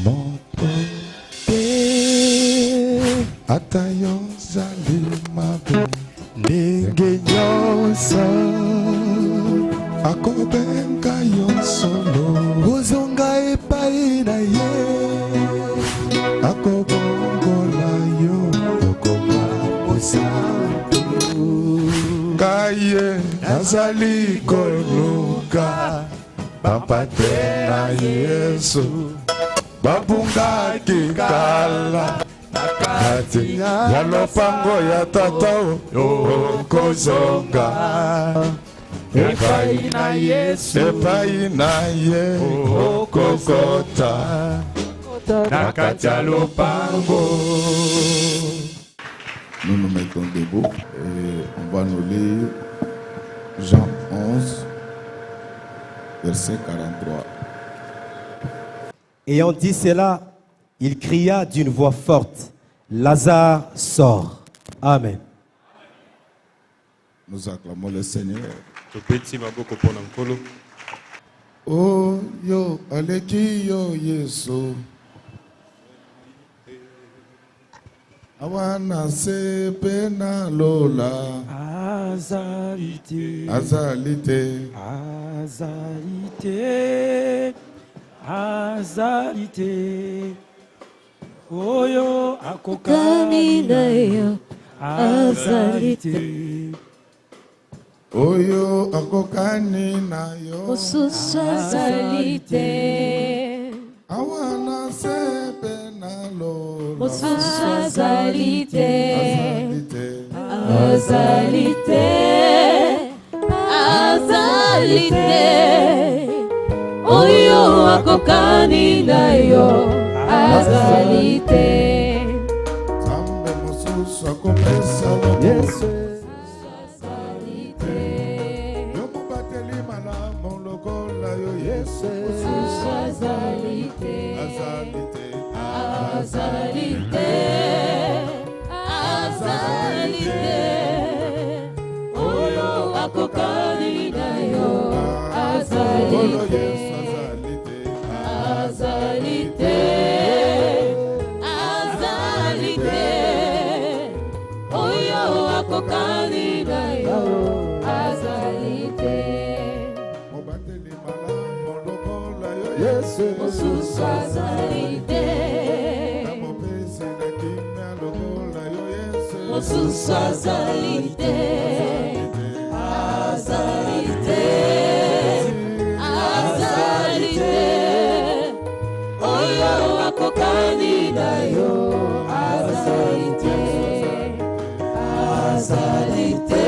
motote atayo zali mabe ndenge nyonso akobenga yo solo ozonga epai na ye akobongola yo okoma mosantu kaye nazali koluka bapate na Yesu babungaki kala nakati ya lopango ya tata okozonga epai na Yesu epai na ye okokota nakati ya lopango. Nous nous mettons debout et on va nous lire Jean 11 verset 43. Ayant dit cela, il cria d'une voix forte, Lazare sort. Amen. Nous acclamons le Seigneur. Oh yo aleki yo Yesu awana sepe na lola Azalite azalite azalite azalite oyo akokani na yo azalite oyo akokani na yo mosusu azalite awana sepe na lola mosusu azalite azalite azalite oyo akokani na yo azalite Zambe mosusu akopesa Yesu azalite yo mobateli malamu lokola yo Yesu mosusu azalite azalite azalite azalite oyo akokani na yo azalite azalite azalite oyo akokani na yo azalite mobateli malamu lokola yo Yesu mosusu azalite mopesi na kimia lokola yo Yesu mosusu azalite azalite azalite oyo akokani na yo azalite azalite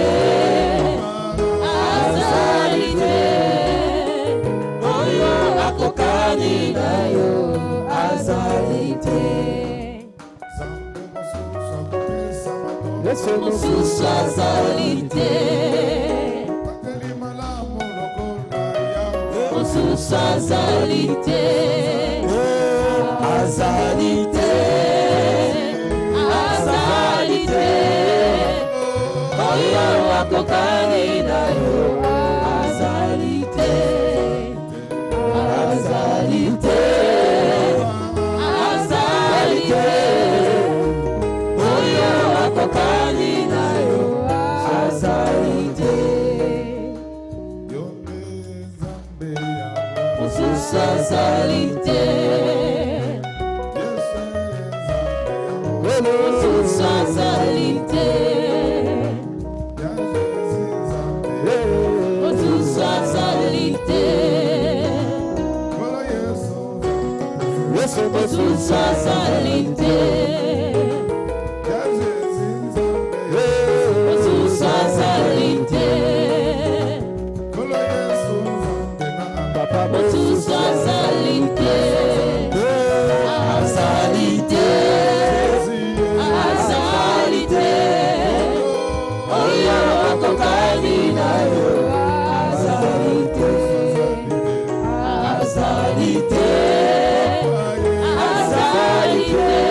azalite oyo akokani na yo azalite mosusu azalite mosusu azalite azalite azalite oyo akokani na yo azalite azalite azalite oyo akokani na yo azalite mosusu azalite mosusu azalite mosusu azalite mosusu azalite mosusu azalite mosusu azalite azalite azalite oyo akokani na yo azalite azalite azalite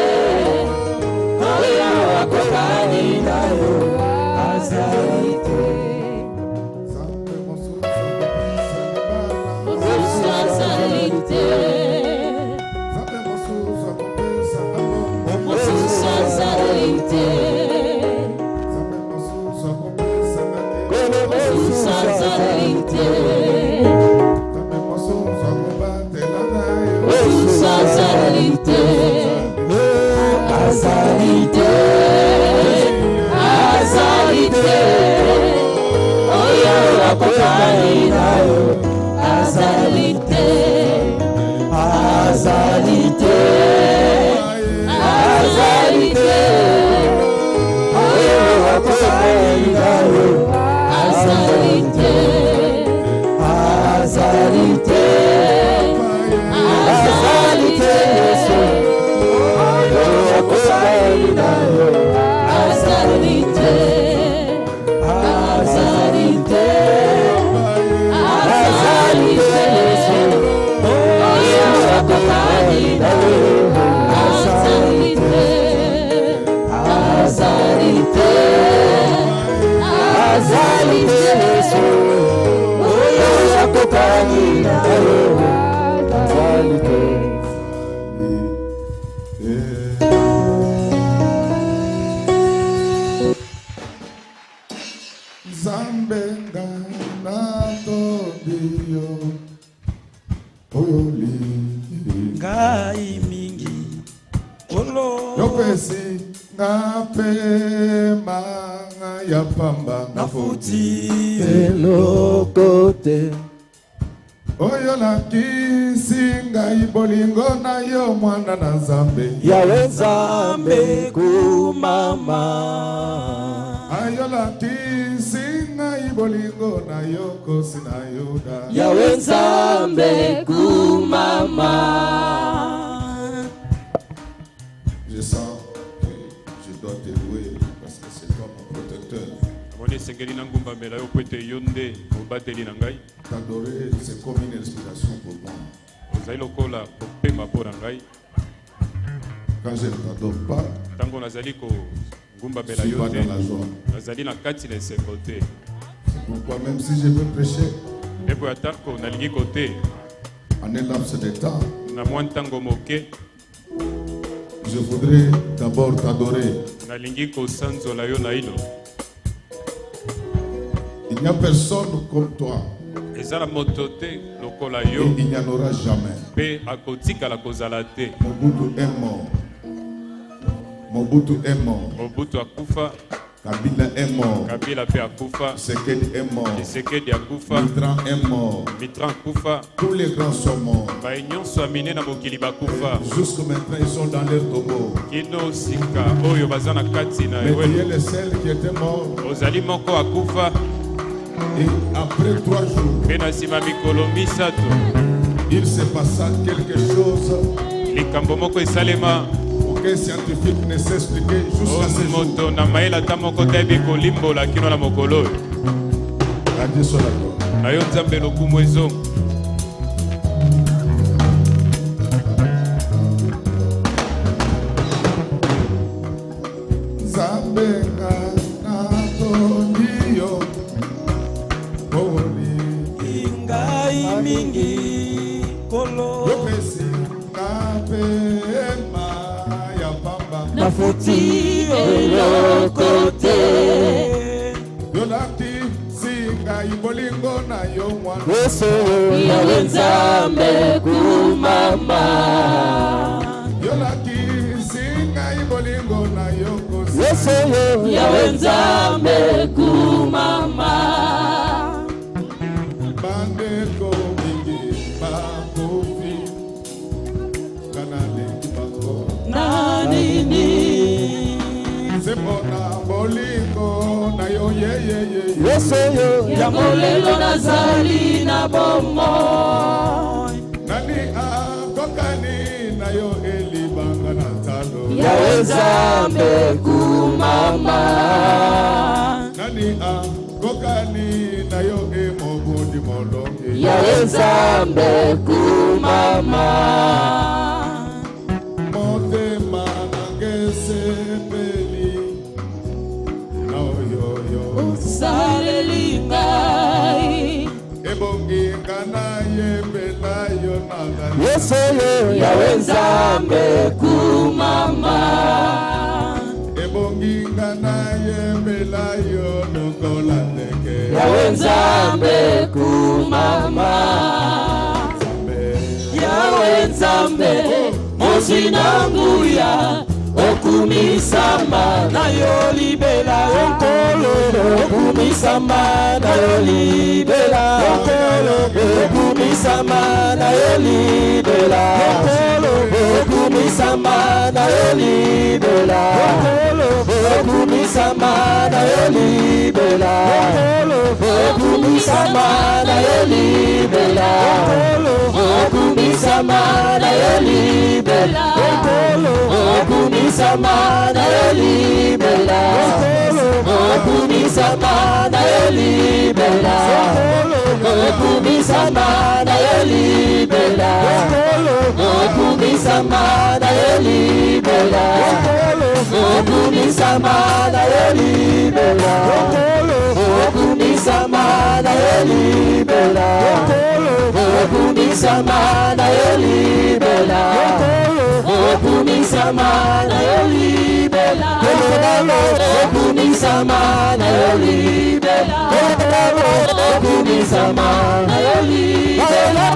Yopesi ngape manga ya pamba nafuti elokote oyo lakisi ngai bolingo na yo mwana na Nzambe yawe Nzambe kumama ayo lakisi ngai bolingo na yo kosi na Yuda yawe Nzambe kumama. Je sens que je dois te louer parce que c'est toi mon protecteur. T'adorer, c'est comme une inspiration pour moi. Quand je ne t'adore pas, je suis pas dans la joie. C'est pourquoi même si je veux prêcher en un laps de temps, je voudrais d'abord t'adorer. Il n'y a personne comme toi. Et il n'y en aura jamais. Mobutu est mort. Mobutu est mort. Kabila est mort. Sekedi est mort. Mitran est mort. Tous les grands sont morts. Jusqu'à maintenant, ils sont dans leur tombeau. Mais tu es le seul qui était mort. Et après 3 jours, il se passa quelque chose. Aucun scientifique ne sait expliquer jusqu'à ce jour. À Dieu soit la gloire. Nafuti elokote Yolaki singa ibolingo na yo mwana Yesu yawe Nzambe kumama Yolaki singa ibolingo na yo kosi Yesu yawe Nzambe kumama Bandeko mingi bakofi kanale bako Nanini Semona bolingo na yo ye Yesu ya molelo nazali na bomo Nani akokani na yo elibanga na talo yawe Nzambe kumama Nani akokani na yo emobundi molonge yawe Nzambe kumama Motema nangesepeli na yo saleli ngai ebongi ngana yembela yo nanga Yesu yawe Nzambe kumama ebongi ngana yembela yo lokola ndeke yawe Nzambe kumama yawe Nzambe Mosinanguya okumisama na yo libela okolo okumisama na yo libela okolo okumisama na yo libela okolo okumisama na yo libela okolo okumisama na yo libela okolo okumisama na yo libela okolo okumisama na yo libela okolo okumisama na yo libela okolo okumisama na yo libela okolo okumisama na yo libela okolo okumisama na yo libela okolo okumisama na yo libela okolo okumisama na yo libela okolo okumisama na yo libela okolo okumisama na yo libela okumisama na yo libela okumisama na yo libela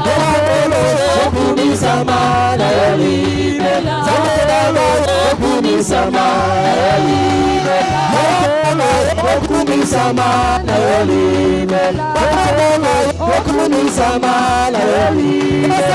okumisama na yo libela sama nayolimela okumi sama nayolimela okumi sama nayolimela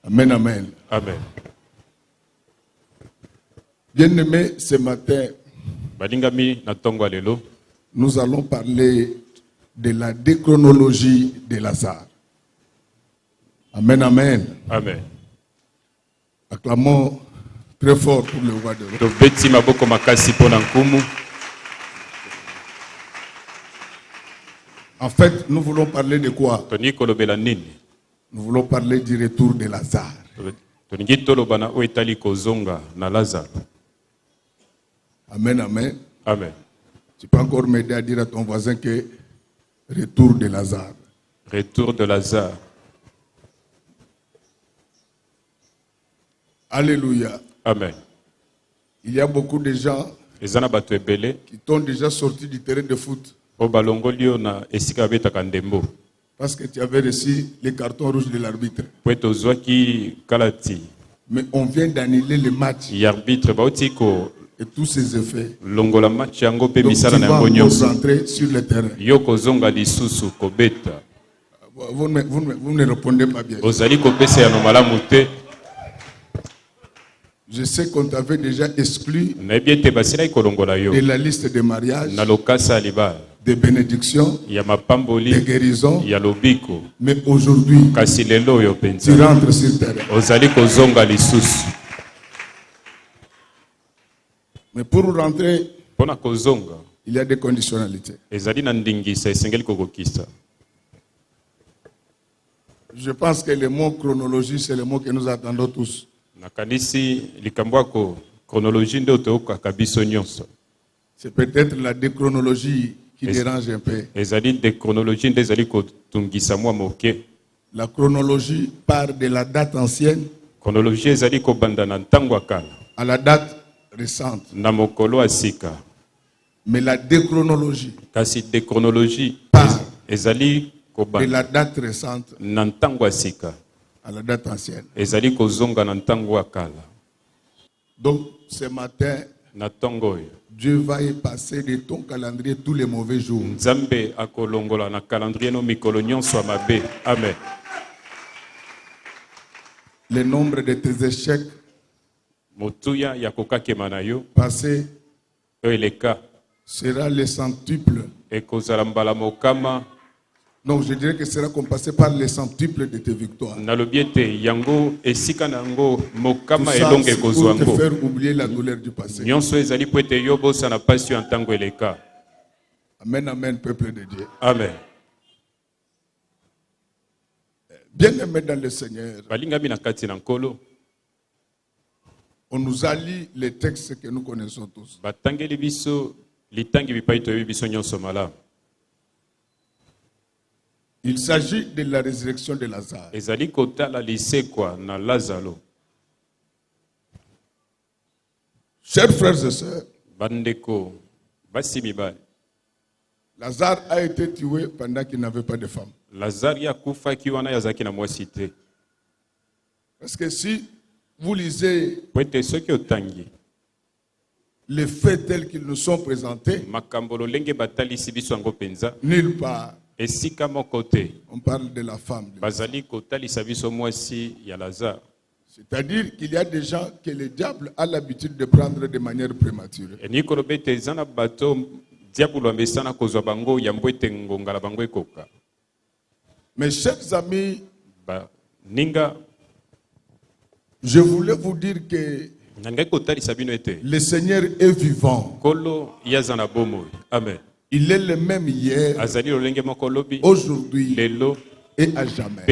Amen, amen. Amen. Bien-aimés, ce matin, nous allons parler de la déchronologie de Lazare. Amen, amen. Amen. Acclamons très fort pour le roi de l'eau. En fait, nous voulons parler de quoi? Nous voulons parler du retour de Lazare. Amen, amen. Amen. Tu peux encore m'aider à dire à ton voisin que retour de Lazare. Retour de Lazare. Alléluia. Amen. Il y a beaucoup de gens qui sont déjà sortis du terrain de foot. Parce que tu avais reçu les cartons rouges de l'arbitre. Mais on vient d'annuler le match. Et tous ces effets. Donc tu vas rentrer sur le terrain. Vous ne répondez pas bien. Je sais qu'on t'avait déjà exclu de la liste de mariage, de bénédictions, de guérisons. Mais aujourd'hui, tu rentres sur le terrain. Mais pour rentrer, il y a des conditionnalités. Je pense que le mot chronologie, c'est le mot que nous attendons tous. C'est peut-être la déchronologie qui dérange un peu. La chronologie part de la date ancienne à la date récente. Mais la déchronologie part de la date récente à la date ancienne. Donc ce matin, Dieu va effacer de ton calendrier tous les mauvais jours. Amen. Le nombre de tes échecs passés sera le centuple. Donc je dirais que sera compassé par les centuples de tes victoires. Tout ça, c'est pour te faire oublier la douleur du passé. Amen, amen, peuple de Dieu. Amen. Bien-aimés dans le Seigneur, on nous a lu les textes que nous connaissons tous. Il s'agit de la résurrection de Lazare. Chers frères et sœurs, Lazare a été tué pendant qu'il n'avait pas de femme. Parce que si vous lisez les faits tels qu'ils nous sont présentés, nulle part on parle de la femme. C'est-à-dire qu'il y a des gens que le diable a l'habitude de prendre de manière prématurée. Mes chers amis, je voulais vous dire que le Seigneur est vivant. Amen. Il est le même hier, aujourd'hui et à jamais.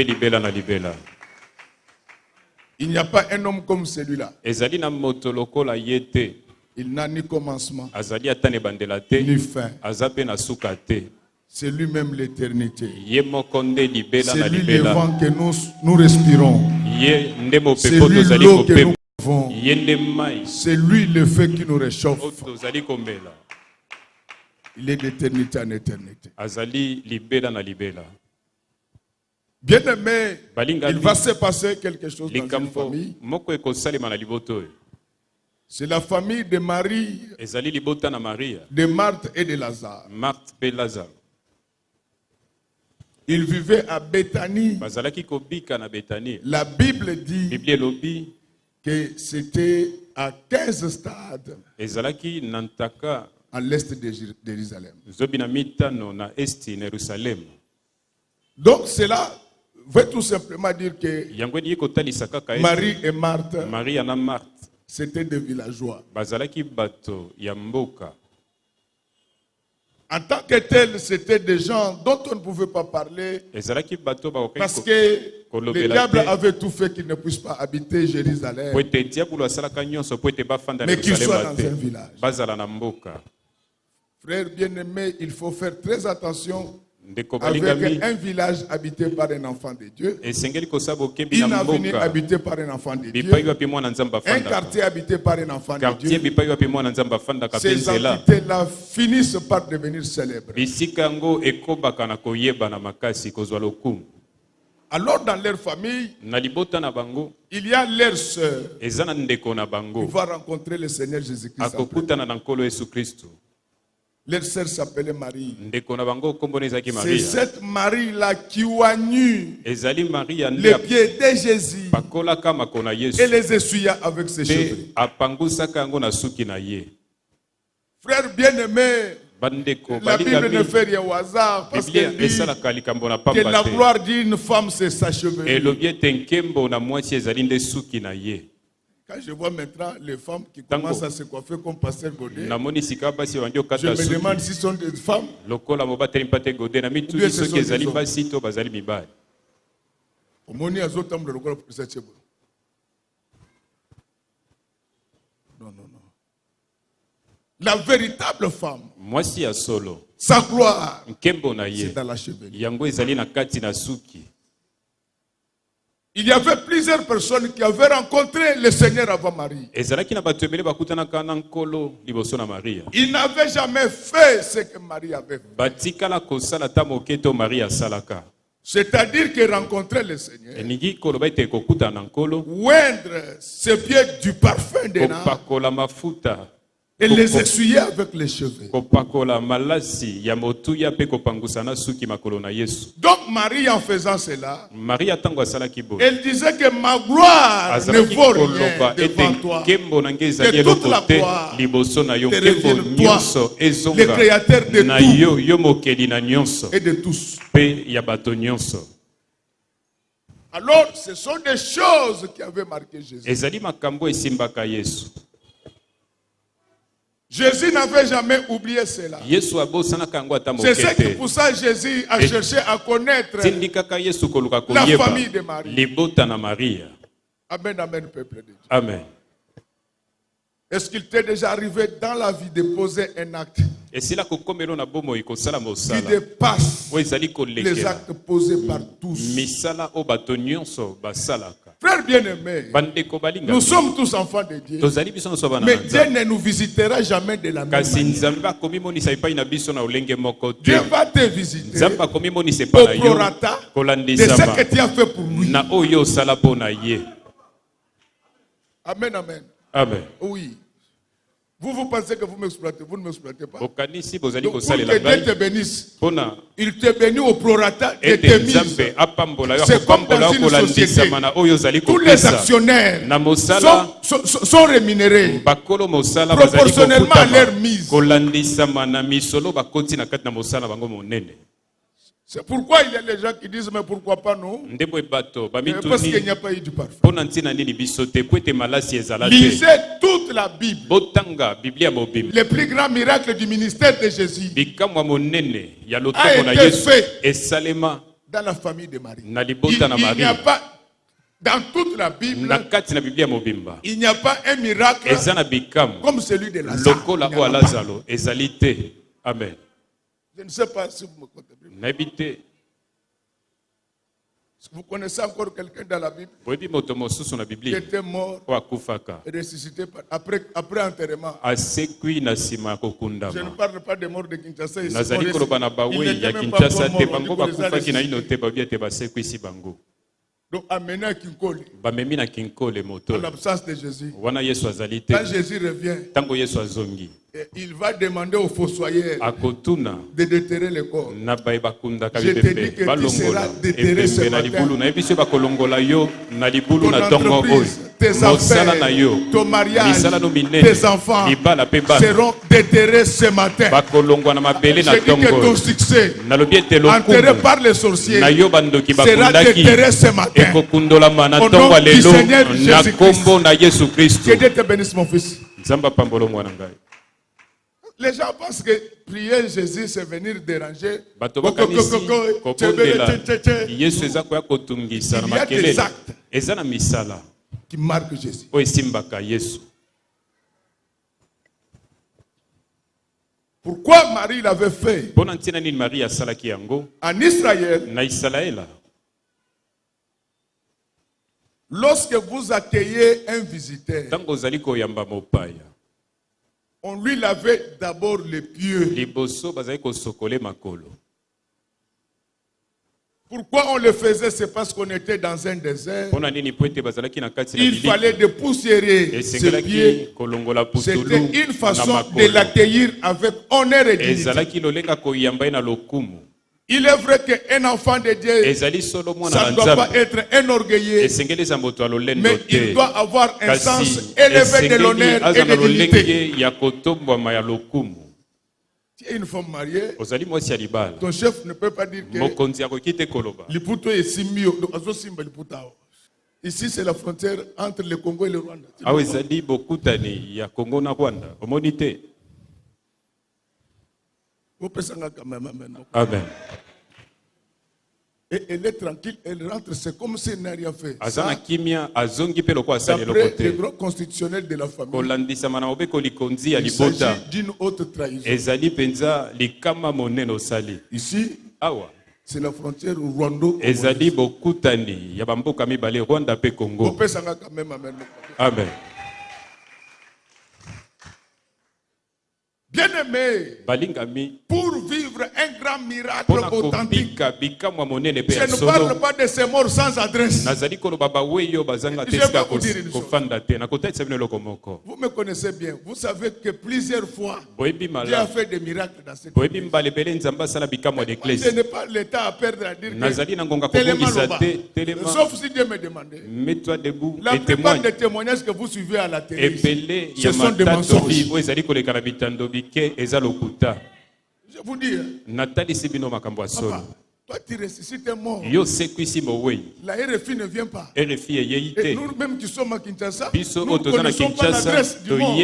Il n'y a pas un homme comme celui-là. Il n'a ni commencement, ni fin. C'est lui-même l'éternité. C'est lui le vent que nous respirons. C'est lui l'eau que nous buvons. C'est lui le feu qui nous réchauffe. Il est d'éternité en éternité. Bien aimé, il va se passer quelque chose dans une famille. C'est la famille de Marie, de Marthe et de Lazare. Ils vivaient à Béthanie. La Bible dit que c'était à 15 stades à l'est de Jérusalem. Donc cela veut tout simplement dire que Marie et Marthe, c'était des villageois. En tant que tels, c'était des gens dont on ne pouvait pas parler parce que le diable avait tout fait qu'il ne puisse pas habiter Jérusalem, mais qu'il soit dans un village. Frères bien-aimés, il faut faire très attention avec un village habité par un enfant de Dieu, une avenue habitée par un enfant de Dieu, un quartier habité par un enfant de Dieu. Ces entités-là finissent par devenir célèbres. Alors dans leur famille, il y a leur sœur qui va rencontrer le Seigneur Jésus-Christ. Leur sœur s'appelait Marie. C'est cette Marie-là qui oignut les pieds de Jésus et les essuya avec ses cheveux. Frères bien-aimés, la Bible ne fait rien au hasard parce qu'elle dit que la gloire d'une femme c'est sa chevelure. Quand je vois maintenant les femmes qui commencent à se coiffer comme Pasteur Godet, je me demande si ce sont des femmes ou bien ce sont des hommes. Non. La véritable femme, sa gloire, c'est dans la chevelure. Il y avait plusieurs personnes qui avaient rencontré le Seigneur avant Marie. Ils n'avaient jamais fait ce que Marie avait fait. C'est-à-dire qu'ils rencontraient le Seigneur, oindre ses pieds du parfum de l'âme et les essuyer avec les cheveux. Donc Marie, en faisant cela, elle disait que ma gloire ne vaut rien devant toi. Que toute la gloire te revienne toi, le créateur de tout et de tous. Alors, ce sont des choses qui avaient marqué Jésus. Jésus n'avait jamais oublié cela. C'est ce qui poussa Jésus à chercher à connaître la famille de Marie. Amen, amen, peuple de Dieu. Amen. Est-ce qu'il t'est déjà arrivé dans la vie de poser un acte qui dépasse les actes posés par tous? Frères bien-aimés, nous sommes tous enfants de Dieu, mais Dieu ne nous visitera jamais de la même manière. Dieu va te visiter au prorata de ce que tu as fait pour lui. Amen, amen. Amen. Oui. Vous pensez que vous m'exploitez, vous ne m'exploitez pas. Donc, pour que Dieu te bénisse, il te bénit au prorata de tes mises. C'est comme dans une société. Tous les actionnaires sont rémunérés proportionnellement à leur mise. C'est pourquoi il y a les gens qui disent mais pourquoi pas nous? Parce qu'il n'y a pas eu du parfum. Lisez toute la Bible. Le plus grand miracle du ministère de Jésus a été fait dans la famille de Marie. Il n'y a pas dans toute la Bible, il n'y a pas un miracle comme celui de Lazare. Amen. Je ne sais pas si vous me comptez. Vous connaissez encore quelqu'un dans la Bible qui était mort et ressuscité après enterrement? Je ne parle pas des morts de Kinshasa. Il n'était même pas mort. Donc amené à Kinkole, en l'absence de Jésus. Quand Jésus revient, il va demander aux fossoyeurs de déterrer le corps. Je te dis que tu seras déterré ce matin. Ton entreprise, tes affaires, ton mariage, tes enfants seront déterrés ce matin. Je dis que ton succès, enterré par les sorciers, sera déterré ce matin. Au nom du Seigneur Jésus-Christ. Que Dieu te bénisse, mon fils. Les gens pensent que prier Jésus, c'est venir déranger. Il y a des actes qui marquent Jésus. Pourquoi Marie l'avait fait? En Israël, lorsque vous accueillez un visiteur, on lui lavait d'abord les pieds. Pourquoi on le faisait? C'est parce qu'on était dans un désert. Il fallait dépoussiérer ses pieds. C'était une façon de l'accueillir avec honneur et dignité. Il est vrai qu'un enfant de Dieu, ça ne doit pas être un orgueilleux, mais il doit avoir un sens élevé de l'honneur et de dignité. Tu es une femme mariée, ton chef ne peut pas dire que Liputo est simio. Ici, c'est la frontière entre le Congo et le Rwanda. Amen. Et elle est tranquille, elle rentre, c'est comme si elle n'a rien fait. D'après le droit constitutionnel de la famille, il s'agit d'une autre trahison. Ici, c'est la frontière Rwanda. Amen. Bien-aimé, pour vivre un grand miracle authentique, je ne parle pas de ces morts sans adresse. Je vais vous dire une chose. Vous me connaissez bien. Vous savez que plusieurs fois, Dieu a fait des miracles dans cette église. Je n'ai pas le temps à perdre à dire que sauf si Dieu me demandait. La plupart des témoignages que vous suivez à la télé, ce sont des mensonges. Je vous dis, papa, toi tu ressuscites un mort. La RFI ne vient pas. Et nous-mêmes qui sommes à Kinshasa, nous ne connaissons pas l'adresse du mort.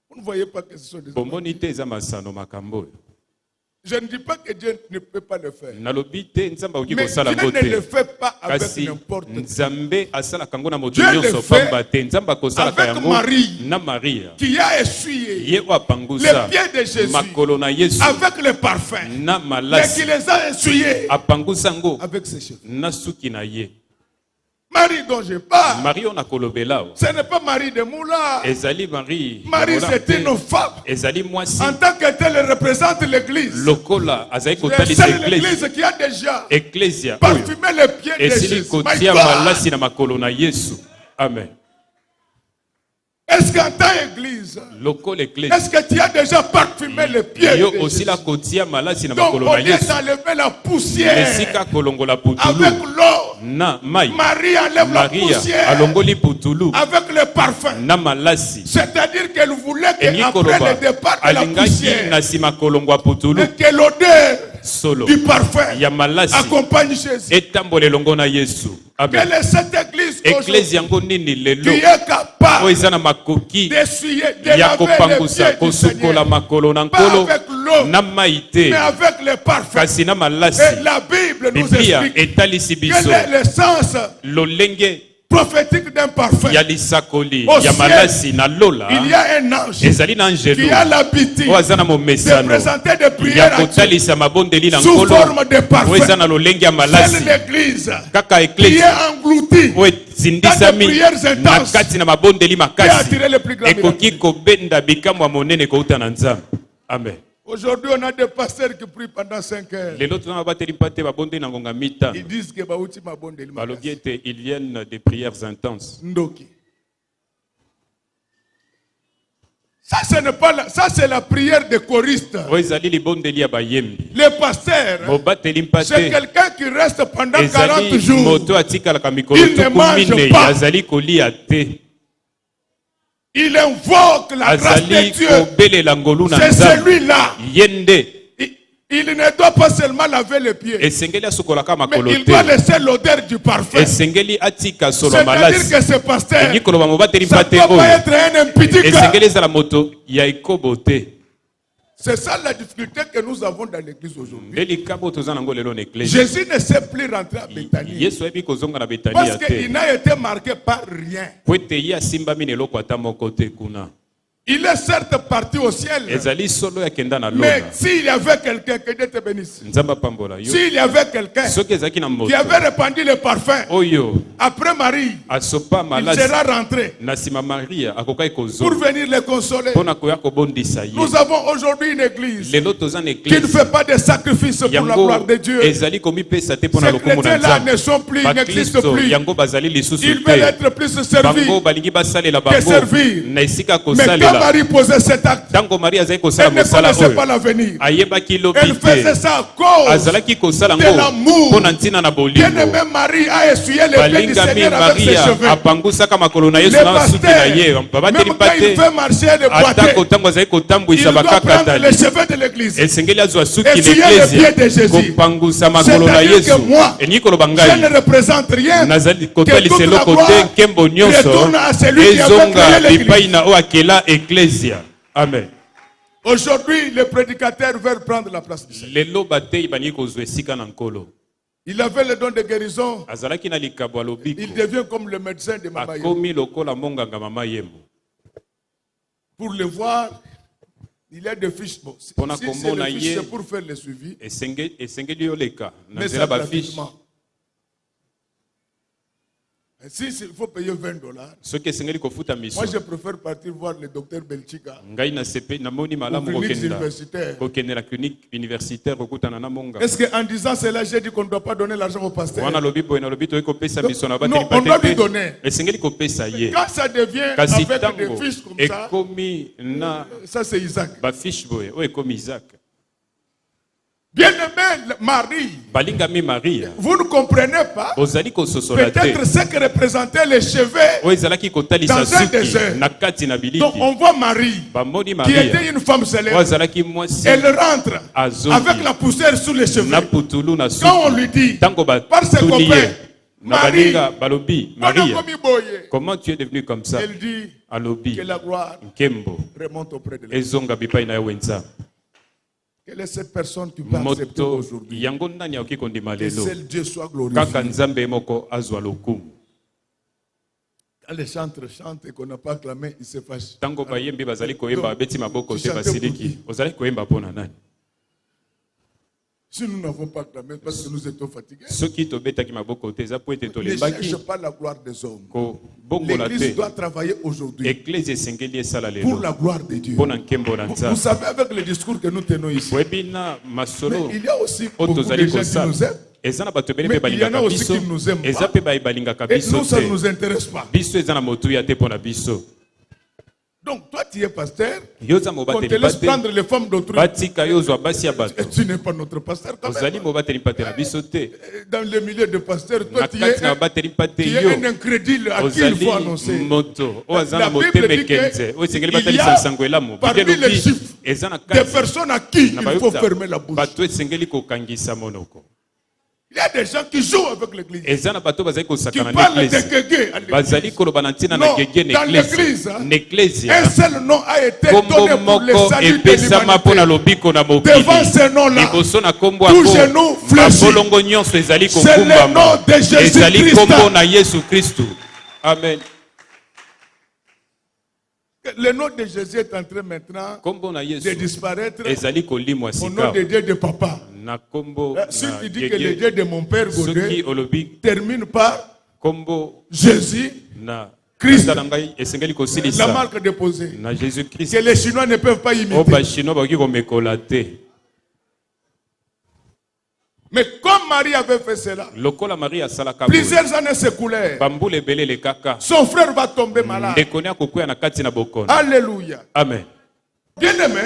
Vous ne voyez pas que ce sont des hommes. Je ne dis pas que Dieu ne peut pas le faire. Mais Dieu ne le fait pas avec n'importe qui. Dieu le fait avec Marie, qui a essuyé les pieds de Jésus avec le parfum, mais qui les a essuyés avec ses cheveux. Marie dont je parle, ce n'est pas Marie de Moula. Marie, c'est une femme. En tant que telle, elle représente l'église. C'est l'église qui a déjà parfumé les pieds de Jésus. Amen. Est-ce qu'en tant qu'église, est-ce que tu as déjà parfumé les pieds de Jésus? Donc au lieu d'enlever la poussière avec l'eau, Marie enlève la poussière avec le parfum. C'est-à-dire qu'elle voulait qu'après le départ de la poussière, que l'odeur du parfum accompagne Jésus. Quelle est cette église qui est capable d'essuyer, de laver les pieds du Seigneur, pas avec l'eau, mais avec le parfum? Et la Bible nous explique quel est le sens prophétique d'un parfum. Au ciel, il y a un ange qui a l'habitude de présenter des prières à Dieu sous forme de parfum. C'est l'église qui est engloutie dans des prières intenses qui a attiré le plus grand miracle. Amen. Aujourd'hui, on a des pasteurs qui prient pendant 5 heures. Ils disent que ils viennent des prières intenses. Ça, c'est la prière des choristes. Le pasteur, c'est quelqu'un qui reste pendant 40 jours. Il ne mange pas. Il invoque la grâce de Dieu. C'est celui-là. il ne doit pas seulement laver les pieds, mais il doit laisser l'odeur du parfum. C'est-à-dire que ce pasteur, ça ne doit pas être un impudicant. C'est ça la difficulté que nous avons dans l'église aujourd'hui. Jésus ne sait plus rentrer à Béthanie parce qu'il n'a été marqué par rien. Il est certes parti au ciel. Mais s'il y avait quelqu'un, que Dieu te bénisse. S'il y avait quelqu'un qui avait répandu le parfum après Marie, il sera rentré pour venir les consoler. Nous avons aujourd'hui une église qui ne fait pas de sacrifices pour la gloire de Dieu. Ces chrétiens-là ne sont plus, n'existent plus. Ils veulent être plus servis que servir. Mais quand Marie posait cet acte, elle ne connaissait pas l'avenir. Elle faisait ça à cause de l'amour. Bien-aimé, Marie a essuyé les pieds du Seigneur avec ses cheveux. Le pasteur, même quand il fait marcher les boiteux, il doit prendre les cheveux de l'église, essuyer les pieds de Jésus. C'est-à-dire que moi, je ne représente rien, que toute la gloire retourne à celui qui avait créé l'église. Amen. Aujourd'hui, les prédicateurs veulent prendre la place du Seigneur. Il avait le don de guérison. Il devient comme le médecin de Mama Yembo. Pour le voir, il y a des fiches. Bon, si c'est les fiches, c'est pour faire le suivi. Mais c'est gratuitement. Si il faut payer $20, moi je préfère partir voir le docteur Belchiga au clinique universitaire. Est-ce qu'en disant cela, j'ai dit qu'on ne doit pas donner l'argent au pasteur? Non, on doit lui donner. Quand ça devient avec des fiches comme ça c'est Isaac. Bien-aimé Marie, vous ne comprenez pas peut-être ce que représentaient les cheveux dans un désert. Donc on voit Marie, qui était une femme célèbre, elle rentre avec la poussière sous les cheveux. Quand on lui dit, par ses copains, Marie, comment tu es devenue comme ça? Elle dit que la gloire remonte auprès de Dieu. Quelle est cette personne qui peut accepter aujourd'hui que seul Dieu soit glorifié? Quand les chantres chantent et qu'on n'a pas acclamé, ils se fâchent. Si nous n'avons pas acclamé parce que nous étions fatigués, ne cherche pas la gloire des hommes. L'église doit travailler aujourd'hui pour la gloire de Dieu. Vous savez, avec le discours que nous tenons ici, mais il y a aussi beaucoup de gens qui nous aiment. Mais il y en a aussi qui ne nous aiment pas. Et nous, ça ne nous intéresse pas. Donc toi tu es pasteur, on te laisse prendre les femmes d'autrui. Tu n'es pas notre pasteur quand même. Dans le milieu de pasteurs, toi tu es un incrédule à qui il faut annoncer. La Bible dit qu'il y a parmi les chiffres des personnes à qui il faut fermer la bouche. Il y a des gens qui jouent avec l'église, qui parlent de guégué à l'église. Non, dans l'église, un seul nom a été donné pour le salut de l'humanité. Devant ce nom-là, tout genou fléchit. C'est le nom de Jésus-Christ. Amen. Le nom de Jésus est en train maintenant de disparaître au nom de Dieu de papa. Si tu dis que le Dieu de mon père Godé termine par Jésus Christ, la marque déposée, que les Chinois ne peuvent pas imiter. Mais comme Marie avait fait cela, plusieurs années s'écoulèrent. Son frère va tomber malade. Alléluia. Amen. Bien-aimé,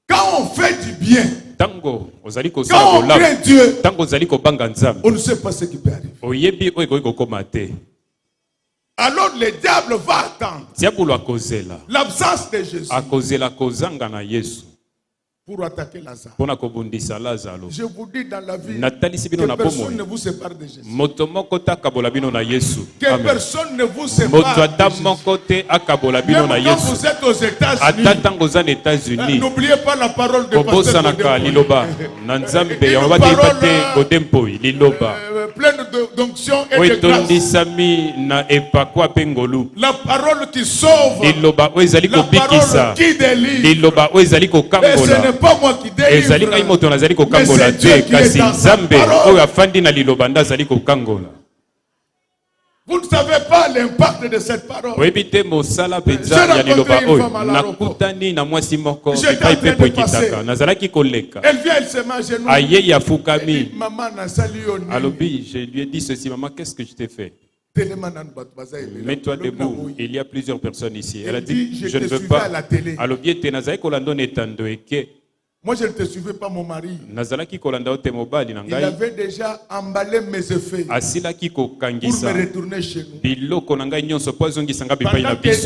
quand on fait du bien, quand on craint Dieu, on ne sait pas ce qui peut arriver. alors le diable va attendre l'absence de Jésus pour attaquer Lazare. Je vous dis dans la vie que personne ne vous sépare de Jésus. Que personne ne vous sépare de Jésus. Même quand vous êtes aux États-Unis, n'oubliez pas la parole de Pasteur pleine d'onction et de grâce. La parole qui sauve, la parole qui délivre. Et ce n'est pas moi qui délivre, mais c'est Dieu qui est dans sa parole. Vous ne savez pas l'impact de cette parole. J'ai rencontré une femme à l'aéroport. J'étais en train de passer. Elle vient, elle se met à genoux. Elle dit, maman, je lui ai dit ceci, maman, qu'est-ce que je t'ai fait? Mets-toi debout, il y a plusieurs personnes ici. Elle a dit, je ne veux pas. Moi, je ne te suivais pas, mon mari. Il avait déjà emballé mes effets pour me retourner chez nous. Pendant que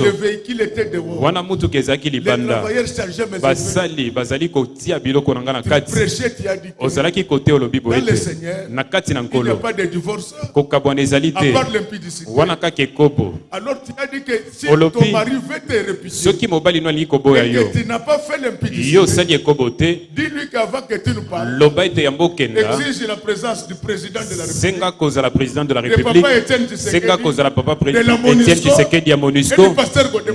le véhicule était dehors, les travailleurs chargeaient mes effets. Tu prêchais, tu as dit que dans le Seigneur, il n'y a pas de divorce, à part l'impudicité. Alors tu as dit que si ton mari veut te répudier et que tu n'as pas fait l'impudicité, dis-lui qu'avant que tu nous parles, exige la présence du président de la République, de la MONUSCO et du pasteur Godempo.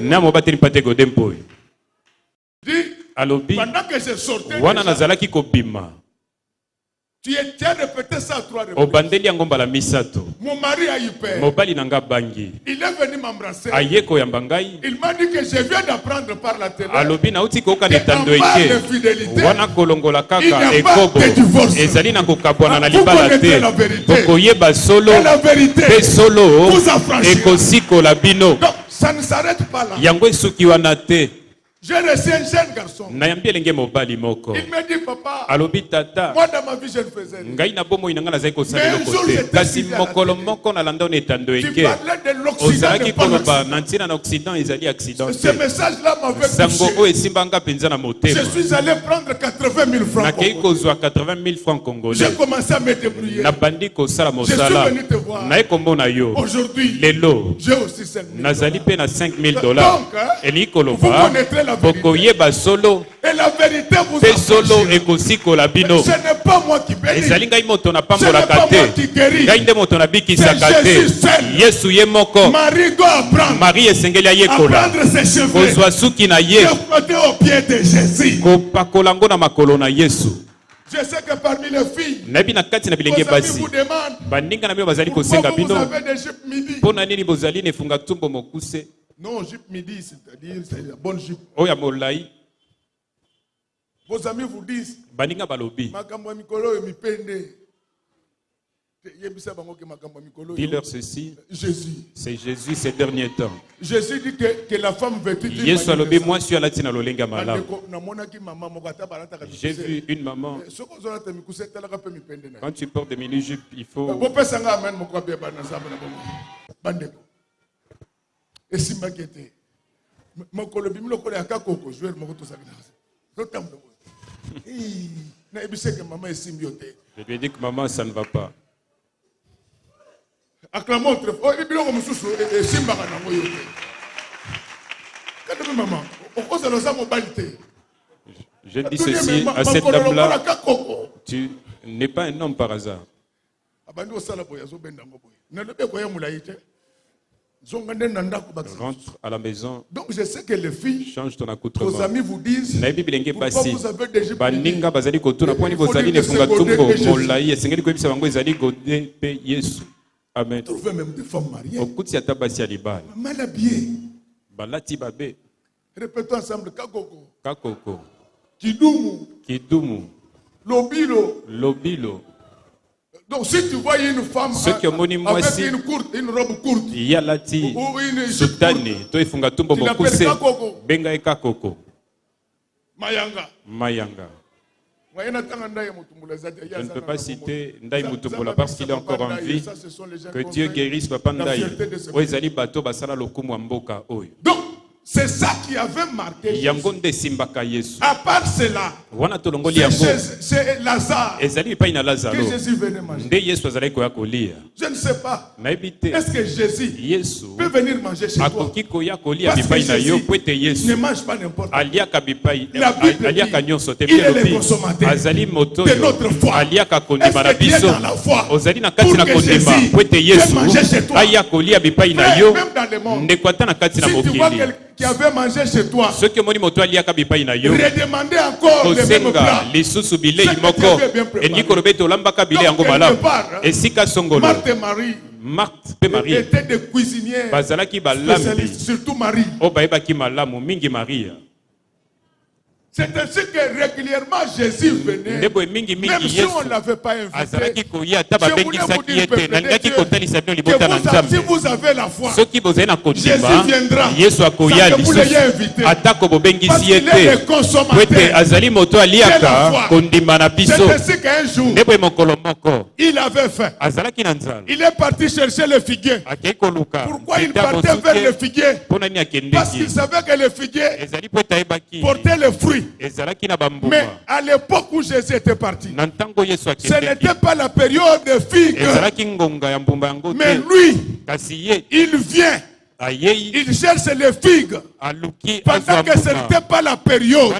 Dis, pendant que je sortais, tu as répété ça 3 reprises. Mon mari a eu peur. Il est venu m'embrasser. Il m'a dit que je viens d'apprendre par la télé qu'en bas de fidélité, il n'y a pas de divorce. Vous connaissez la vérité. Et la vérité vous affranchira. Donc ça ne s'arrête pas là. J'ai reçu un jeune garçon. Il me dit, papa, moi dans ma vie je ne faisais rien. Mais un jour j'étais suivi à la télé. Tu parlais de l'Occident de Panama. Ce message-là m'avait touché. Je suis allé prendre 80 000 francs congolais. J'ai commencé à me débrouiller. Je suis venu te voir. Aujourd'hui, j'ai aussi 5 000 $. Donc, vous connaîtrez la vérité. Et la vérité vous affranchira. Ce n'est pas moi qui bénis. Ce n'est pas moi qui guéris. C'est Jésus seul. Marie doit apprendre. Apprendre ses cheveux. Défrotter au pied de Jésus. Je sais que parmi les filles, vos amis vous demandent pourquoi vous avez des jupes midi. Non, jupe midi, c'est-à-dire c'est la bonne jupe. Vos amis vous disent, dis-leur ceci, Jésus. C'est Jésus ces derniers temps. Jésus dit que la femme vêtue j'ai vu une maman. Quand tu portes des mini-jupes, il faut... Et si m'inquiéter, je lui ai dit que maman, ça ne va pas. Acclamons très fort. Je dis ceci à cette dame-là. Tu n'es pas un homme par hasard. Rentre à la maison. Donc je sais que les filles, change ton accoutrement. Vos amis vous disent pourquoi vous avez des jupes. Amen. Trouvez même des femmes mariées. Mal habillées. Répétons ensemble. Kakoko. Kidumu. Lobilo. Donc si tu vois une femme avec une robe courte, ou une jupe courte, tu l'appelles Kakoko. Mayanga. Je ne peux pas citer Ndaï Mutumbula parce qu'il est encore en vie. Que Dieu guérisse Papa Ndaï. Donc, c'est ça qui avait marqué. À part cela, c'est Lazare que Jésus venait manger. Je ne sais pas. Est-ce que Jésus peut venir manger chez toi? Parce que Jésus ne mange pas n'importe quoi. La Bible dit, il est le consommateur de notre foi. Est-ce que tu es dans la foi pour que Jésus puisse manger chez toi? Même dans le monde, si tu vois quelqu'un qui avait mangé chez toi, redemandez encore le même plat. Marthe et Marie étaient des cuisinières spécialistes, surtout Marie. C'est ainsi que régulièrement Jésus venait, même si on ne l'avait pas invité. Je voulais vous dire, peuple de Dieu, que si vous avez la foi, Jésus viendra sans que vous l'ayez invité. Parce qu'il est le consommateur de la foi. C'est ainsi qu'un jour, il avait faim. Il est parti chercher le figuier. Pourquoi il partait vers le figuier? Parce qu'il savait que le figuier portait le fruit. Mais à l'époque où Jésus était parti, ce n'était pas la période de figues. Mais lui, il vient. Il cherche les figues pendant que ce n'était pas la période.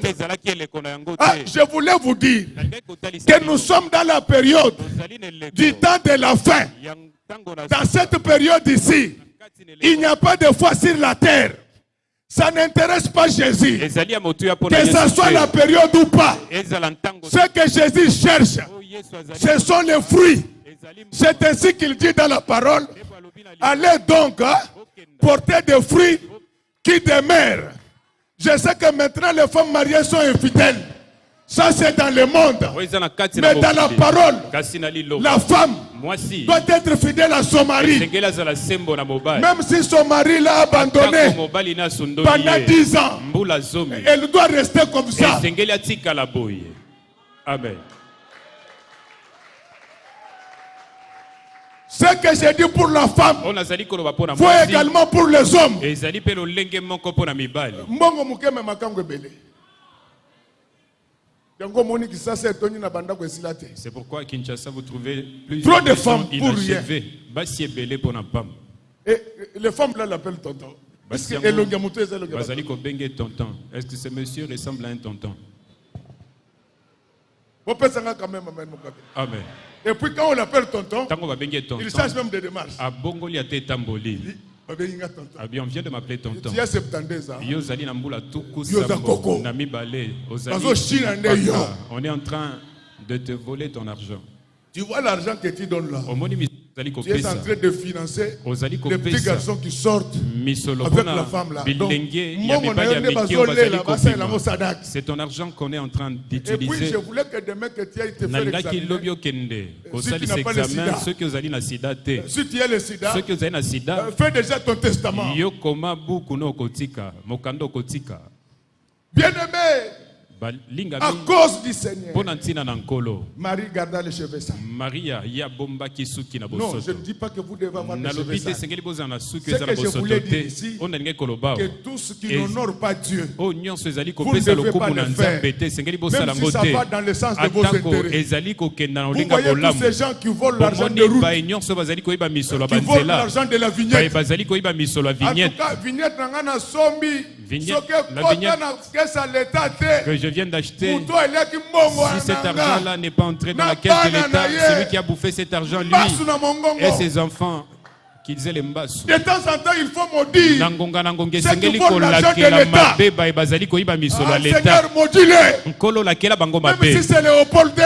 Je voulais vous dire que nous sommes dans la période du temps de la fin. Dans cette période ici, il n'y a pas de foi sur la terre. Ça n'intéresse pas Jésus. Que ce soit la période ou pas. Ce que Jésus cherche, ce sont les fruits. C'est ainsi qu'il dit dans la parole. Allez donc porter des fruits qui demeurent. Je sais que maintenant les femmes mariées sont infidèles. Ça c'est dans le monde. Mais dans la parole, la femme doit être fidèle à son mari. Même si son mari l'a abandonné pendant 10 ans, elle doit rester comme ça. Amen. Ce que j'ai dit pour la femme, faut également pour les hommes. C'est pourquoi à Kinshasa vous trouvez trop de femmes pour rien. Et les femmes là l'appellent tonton. Est-ce que ce monsieur ressemble à un tonton? Amen. Et puis quand on l'appelle tonton, il change même de démarche. On vient de m'appeler tonton. Tu as 72 ans. On est en train de te voler ton argent. Tu vois l'argent que tu donnes là. Tu es en train de financer les petits garçons qui sortent avec la femme là. C'est ton argent qu'on est en train d'utiliser. Et puis je voulais que demain que tu ailles te faire examiner. Si tu n'as pas le sida, si tu as le sida, fais déjà ton testament. Bien aimé, à cause du Seigneur, Marie garda les cheveux ça. Non, je ne dis pas que vous devez avoir les cheveux ça. Ce que je voulais dire ici, que tous qui n'honorent pas Dieu, vous ne devez pas le faire. Même si ça va dans le sens de vos intérêts. Vous voyez tous ces gens qui volent l'argent de route, qui volent l'argent de la vignette. En tout cas, vignette n'a sombi. Que je viens d'acheter, si cet argent-là n'est pas entré dans la caisse de l'État, celui qui a bouffé cet argent, lui et ses enfants, qu'ils aient les mbassu. De temps en temps, il faut maudire. Ceux qui volent l'argent de l'État. Seigneur, maudis-les. Même si c'est Léopold II,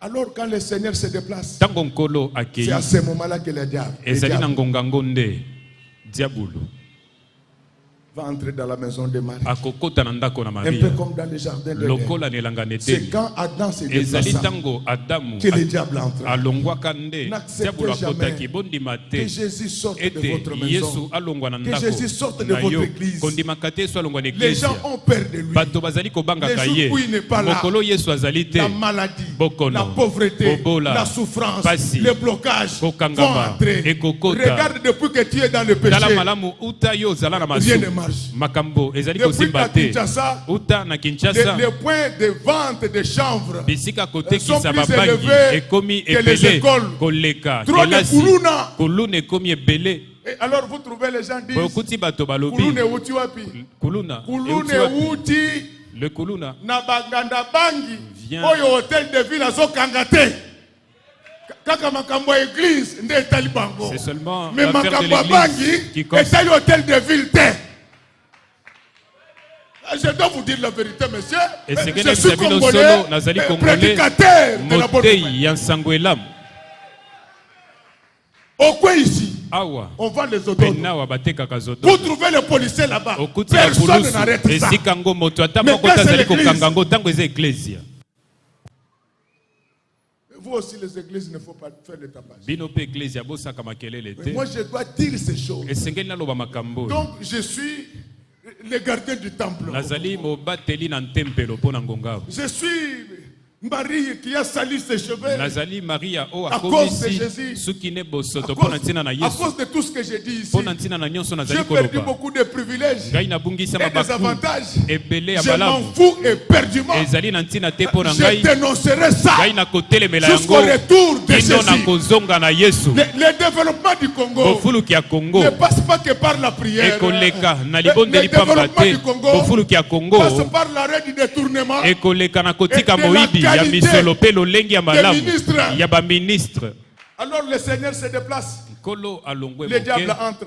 alors quand le Seigneur se déplace, c'est à ce moment-là que le diable. va entrer dans la maison de Marie. Un peu comme dans le jardin d'Éden. C'est quand Adam s'est déplacé que le diable entre. N'acceptez jamais que Jésus sorte de votre maison, que Jésus sorte de votre église. Les gens ont peur de lui. Les jours où il n'est pas là, la maladie, la pauvreté, la souffrance, les blocages vont entrer. Regarde, depuis que tu es dans le péché, rien ne marche. Depuis qu'à Kinshasa, les points de vente de chanvre sont plus élevés que les écoles. Trop de Kuluna. Et alors vous trouvez les gens disent Kuluna uti wapi? Kuluna uti le Kuluna na baganda bangi oyo hôtel de ville azo kangate. Kaka makambo église nde tali bango. C'est seulement mais makambo bangi etali hôtel de ville te. Je dois vous dire la vérité, monsieur. Je suis congolais, prédicateur de la bonne nouvelle. Au coin ici, on vend les autos. Vous trouvez le policier là-bas. Personne n'arrête ça. Mais c'est l'église. Vous aussi, les églises, il ne faut pas faire le tapage. Moi, je dois dire ces choses. Donc, je suis le gardien du temple. Je suis Marie qui a sali ses cheveux à cause de Jésus, à cause de tout ce que j'ai dit ici. J'ai perdu beaucoup de privilèges et des avantages. Je m'en fous éperdument. Je dénoncerai ça jusqu'au retour de Jésus. Le développement du Congo ne passe pas que par la prière. Le développement du Congo passe par l'arrêt du détournement et de la ya misolopelo lengi ya malamu ya ba ministre. Alors le Seigneur se déplace. Le diable entre.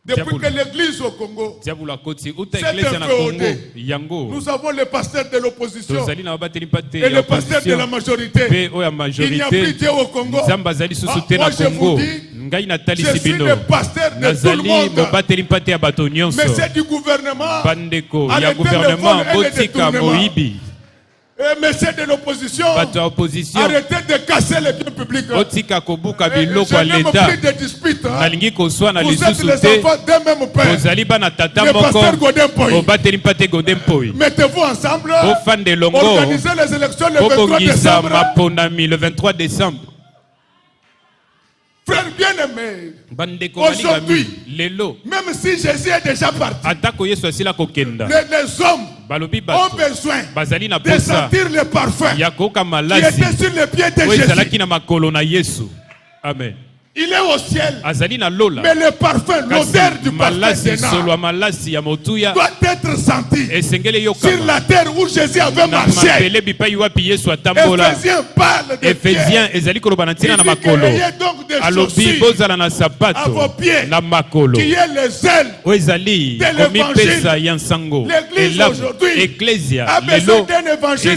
Depuis que l'église au Congo s'est inféodée, nous avons le pasteur de l'opposition et le pasteur de la majorité. Il n'y a plus Dieu au Congo. Moi je vous dis, je suis le pasteur de tout le monde. Mais c'est du gouvernement. Arrêtez le vol et le détournement. Mais c'est de l'opposition. Arrêtez de casser les biens publics. Je n'aime plus de disputes. Vous êtes les enfants d'un même père. Le pasteur Godempoy. Mettez-vous ensemble. Organisez les élections le 23 décembre. Frère bien-aimé, aujourd'hui, même si Jésus est déjà parti, les hommes ont besoin de sentir le parfum qui était sur les pieds de Jésus. Amen. Il est au ciel, mais le parfum, l'odeur du parfum doit être senti sur la terre où Jésus avait marché. Éphésiens parle de pieds. Il dit créez donc des chaussures à vos pieds qui est les ailes de l'évangile. L'église aujourd'hui a besoin d'un évangile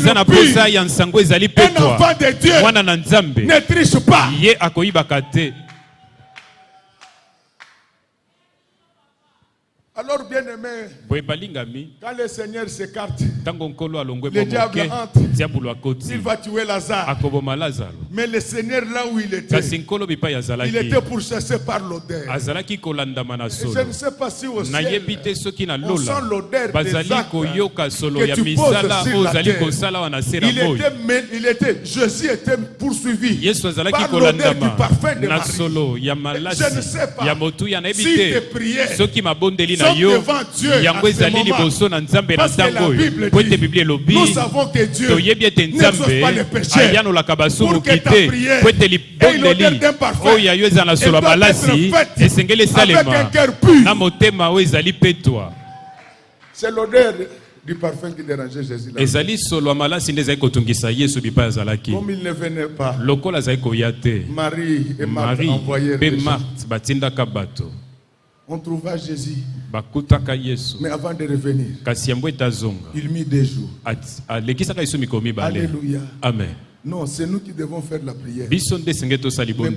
pur. Un enfant de Dieu ne triche pas. Alors bien aimé, quand le Seigneur s'écarte, le diable entre, il va tuer Lazare. Mais le Seigneur là où il était pourchassé par l'odeur. Et je ne sais pas si au ciel, on sent l'odeur des actes que tu poses sur la terre. Jésus était poursuivi par l'odeur du parfum de Marie. Je ne sais pas si tes prières devant Dieu à ce moment. Parce que la Bible dit, nous savons que Dieu n'exauce pas les péchés. Pour que ta prière ait l'odeur d'un parfum, elle doit être faite avec un cœur pur. C'est l'odeur du parfum qui dérangeait Jésus. Comme il ne venait pas, Marie et Marthe envoyèrent des gens. On trouva Jésus. Mais avant de revenir, il mit des jours. Alléluia. Amen. Non, c'est nous qui devons faire la prière. Mais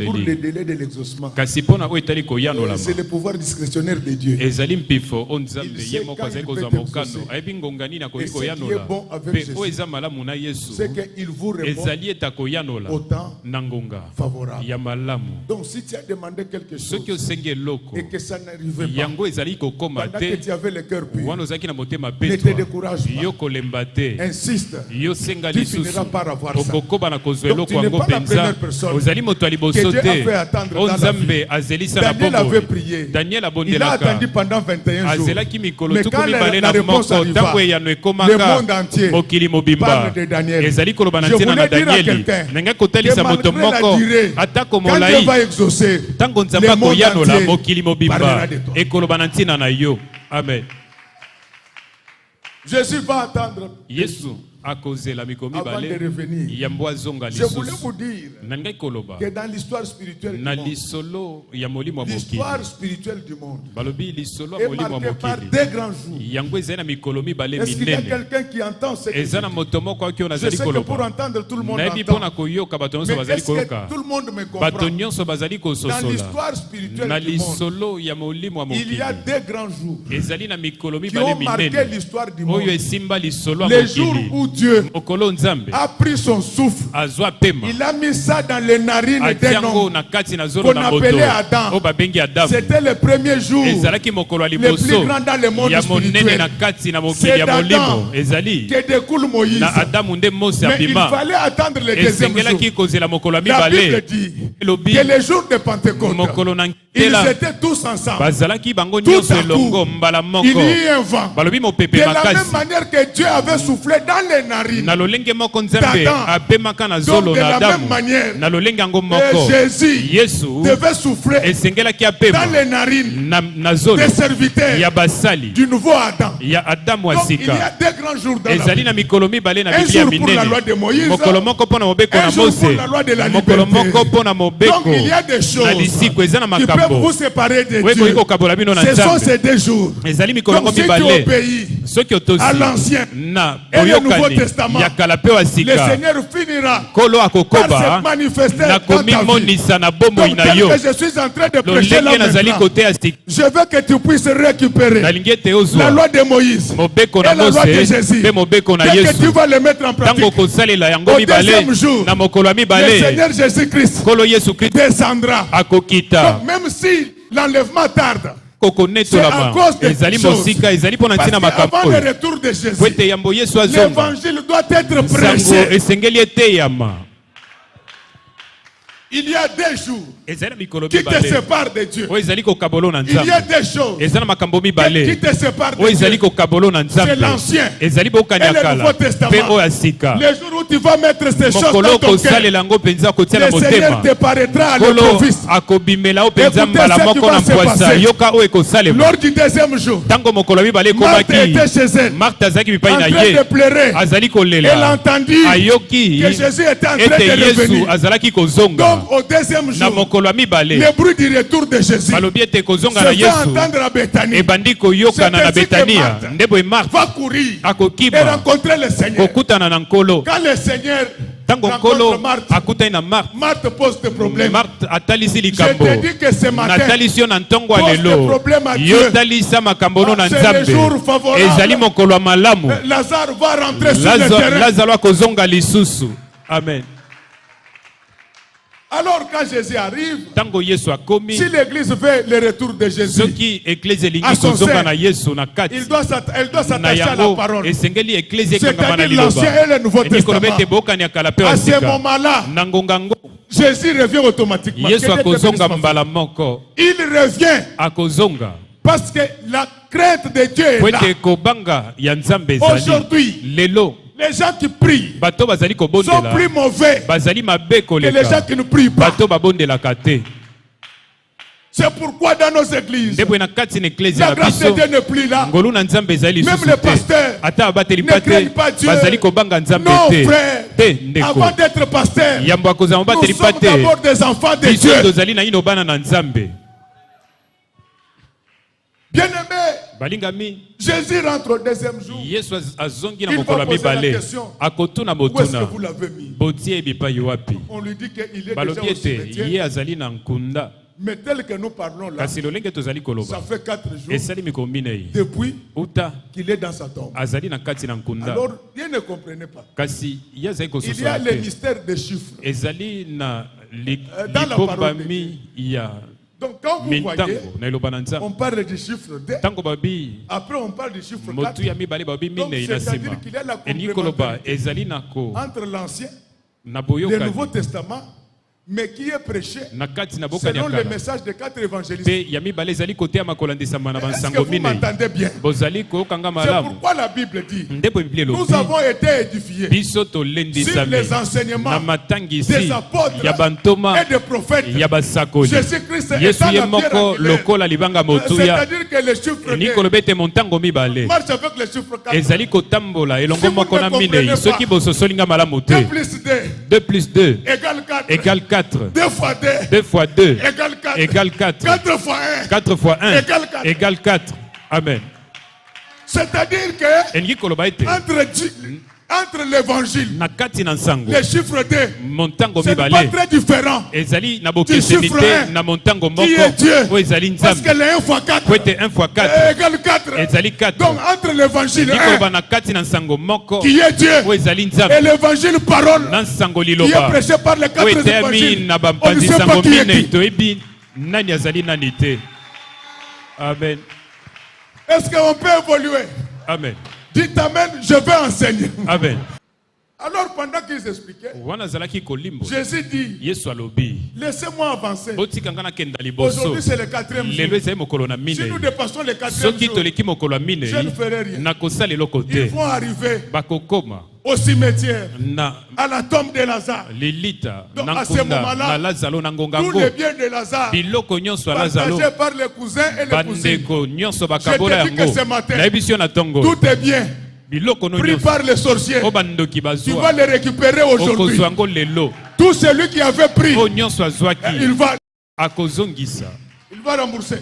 pour le délai de l'exaucement, c'est le pouvoir discrétionnaire de Dieu. Il sait quand il peut t'exaucer. Et ce qui est bon avec Jésus, c'est qu'il vous répond au temps favorable. Donc si tu as demandé quelque chose et que ça n'arrivait pas, pendant que tu avais le cœur pur, ne te décourage pas. Insiste. Tu finiras par avoir ça. Donc tu n'es pas la première personne que Dieu a fait attendre dans la vie. Daniel avait prié. Il a attendu pendant 21 jours. Mais quand la réponse arriva, le monde entier parle de Daniel. Je voulais dire à quelqu'un que malgré la durée, quand Dieu va exaucer, le monde entier parlera de toi. Amen. Jésus va attendre avant de revenir. Je voulais vous dire que dans l'histoire spirituelle du monde, l'histoire spirituelle du monde est marquée par deux grands jours. Est-ce qu'il y a quelqu'un qui entend ce que je dis? Je sais que pour entendre tout le monde entend. Mais est-ce que tout le monde me comprend? Dans l'histoire spirituelle du monde, il y a deux grands jours qui ont marqué l'histoire du monde. Les jours où Dieu a pris son souffle, il a mis ça dans les narines d'un homme qu'on appelait Adam. C'était le premier jour le plus grand dans le monde spirituel. C'est d'Adam que découle Moïse. Mais il fallait attendre le deuxième jour. La Bible dit que le jour de Pentecôte, ils étaient tous ensemble. Tout à coup, il y eut un vent. De la même manière que Dieu avait soufflé dans les narines d'Adam. Donc de la même manière, Jésus devait souffler dans les narines des serviteurs du nouveau Adam. Donc il y a deux grands jours dans la vie. Un jour pour la loi de Moïse, un jour pour la loi de la liberté. Donc il y a des choses qui peuvent vous séparer de Dieu. Ce sont ces deux jours. Donc si tu obéis à l'Ancien et le Nouveau Testament, le Seigneur finira par se manifester dans ta vie. Donc tel que je suis en train de prêcher là maintenant, je veux que tu puisses récupérer la loi de Moïse et la loi de Jésus. Dès que tu vas le mettre en pratique, au deuxième jour, le Seigneur Jésus-Christ descendra. Donc même si l'enlèvement tarde, c'est à cause de choses. Parce qu'avant le retour de Jésus, l'évangile doit être prêché. Il y a des jours qui te séparent de Dieu. Il y a des choses qui te séparent de Dieu. C'est l'Ancien et le Nouveau Testament. Les jours où tu vas mettre ces choses dans ton cœur, le Seigneur te paraîtra à l'improviste. Écoutez ce qui va se passer. Lors du deuxième jour, Marthe était chez elle, en train de pleurer. Elle a entendu que Jésus était en train de revenir. Donc au deuxième jour, le bruit du retour de Jésus se fait entendre à Bethanie. C'est ainsi que Marthe va courir et rencontrer le Seigneur. Quand le Seigneur rencontre Marthe, Marthe pose des problèmes. Je te dis que ce matin, pose des problèmes à Dieu. C'est le jour favorable. Lazare va rentrer sur le terrain. Amen. Alors quand Jésus arrive, si l'église veut le retour de Jésus à son sein, elle doit s'attacher à la parole. C'est-à-dire l'Ancien et le Nouveau Testament. À ce moment-là, Jésus revient automatiquement. Il revient parce que la crainte de Dieu est là. Aujourd'hui, les gens qui prient sont plus mauvais que les gens qui ne prient pas. C'est pourquoi dans nos églises, la grâce de Dieu n'est plus là. Même les pasteurs ne craignent pas Dieu. Non, frère, avant d'être pasteur, nous sommes d'abord des enfants de Dieu. Bien-aimés, Jésus rentre au deuxième jour. Il va poser la question. Où est-ce que vous l'avez mis? On lui dit qu'il est déjà au cimetière. Mais tel que nous parlons là, ça fait 4 jours depuis qu'il est dans sa tombe. Alors, il ne comprenait pas. Il y a le mystère des chiffres. Dans la parole de Dieu. Donc quand vous voyez, on parle du chiffre 2, après on parle du chiffre 4. Donc c'est-à-dire qu'il y a la complémentarité entre l'Ancien et le Nouveau Testament, mais qui est prêché selon le message des 4 évangélistes. Est-ce que vous m'entendez bien? C'est pourquoi la Bible dit nous avons été édifiés sur les enseignements des apôtres et des prophètes. Jésus-Christ est dans la pierre angulaire. C'est-à-dire que les chiffres marchent avec les chiffres 4. Si vous ne comprenez pas, 2 plus 2 égale 4. 2 fois 2 égale 4. 4 fois 1 égale 4. Amen. C'est-à-dire que entre l'évangile, les chiffres 2, c'est pas très différent du chiffre 1 qui est Dieu. Parce que le 1 fois 4 égale 4. Donc entre l'évangile 1 qui est Dieu et l'évangile parole qui est prêché par les 4 évangiles, on ne sait pas qui est qui. Amen. Est-ce qu'on peut évoluer? Amen. Dites Amen, je vais enseigner. Amen. Alors pendant qu'ils expliquaient, Jésus dit, laissez-moi avancer. Aujourd'hui c'est le 4e jour. Si nous dépassons le 4e jour, je ne ferai rien. Ils vont arriver au cimetière, à la tombe de Lazare. Donc à ce moment-là, tous les biens de Lazare partagés par les cousins et les cousines. Je te dis que ce matin, tout est bien. Pris par les sorciers, tu vas les récupérer aujourd'hui. Tout celui qui avait pris, il va rembourser.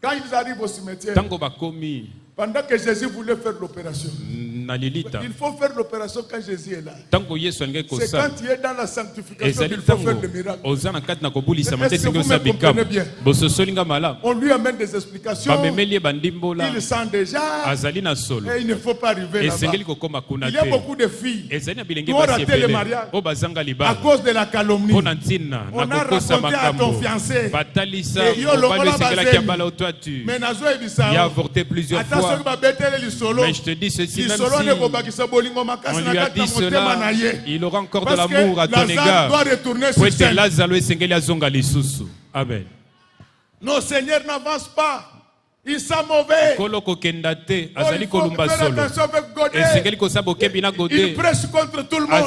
Quand ils arrivent au cimetière, pendant que Jésus voulait faire l'opération, il faut faire l'opération quand Jésus est là. C'est quand il est dans la sanctification qu'il faut faire le miracle. Est-ce que vous me comprenez bien? On lui amène des explications. Il sent déjà et il ne faut pas arriver là-bas. Il y a beaucoup de filles qui ont raté le mariage à cause de la calomnie. On a raconté à ton fiancé mais il a avorté plusieurs fois. Mais je te dis ceci, même si on lui a dit cela, il aura encore de l'amour à ton égard. Amen. Nos seigneurs n'avancent pas. Ils sont mauvais. Il faut faire attention avec Godet. Il prêche contre tout le monde.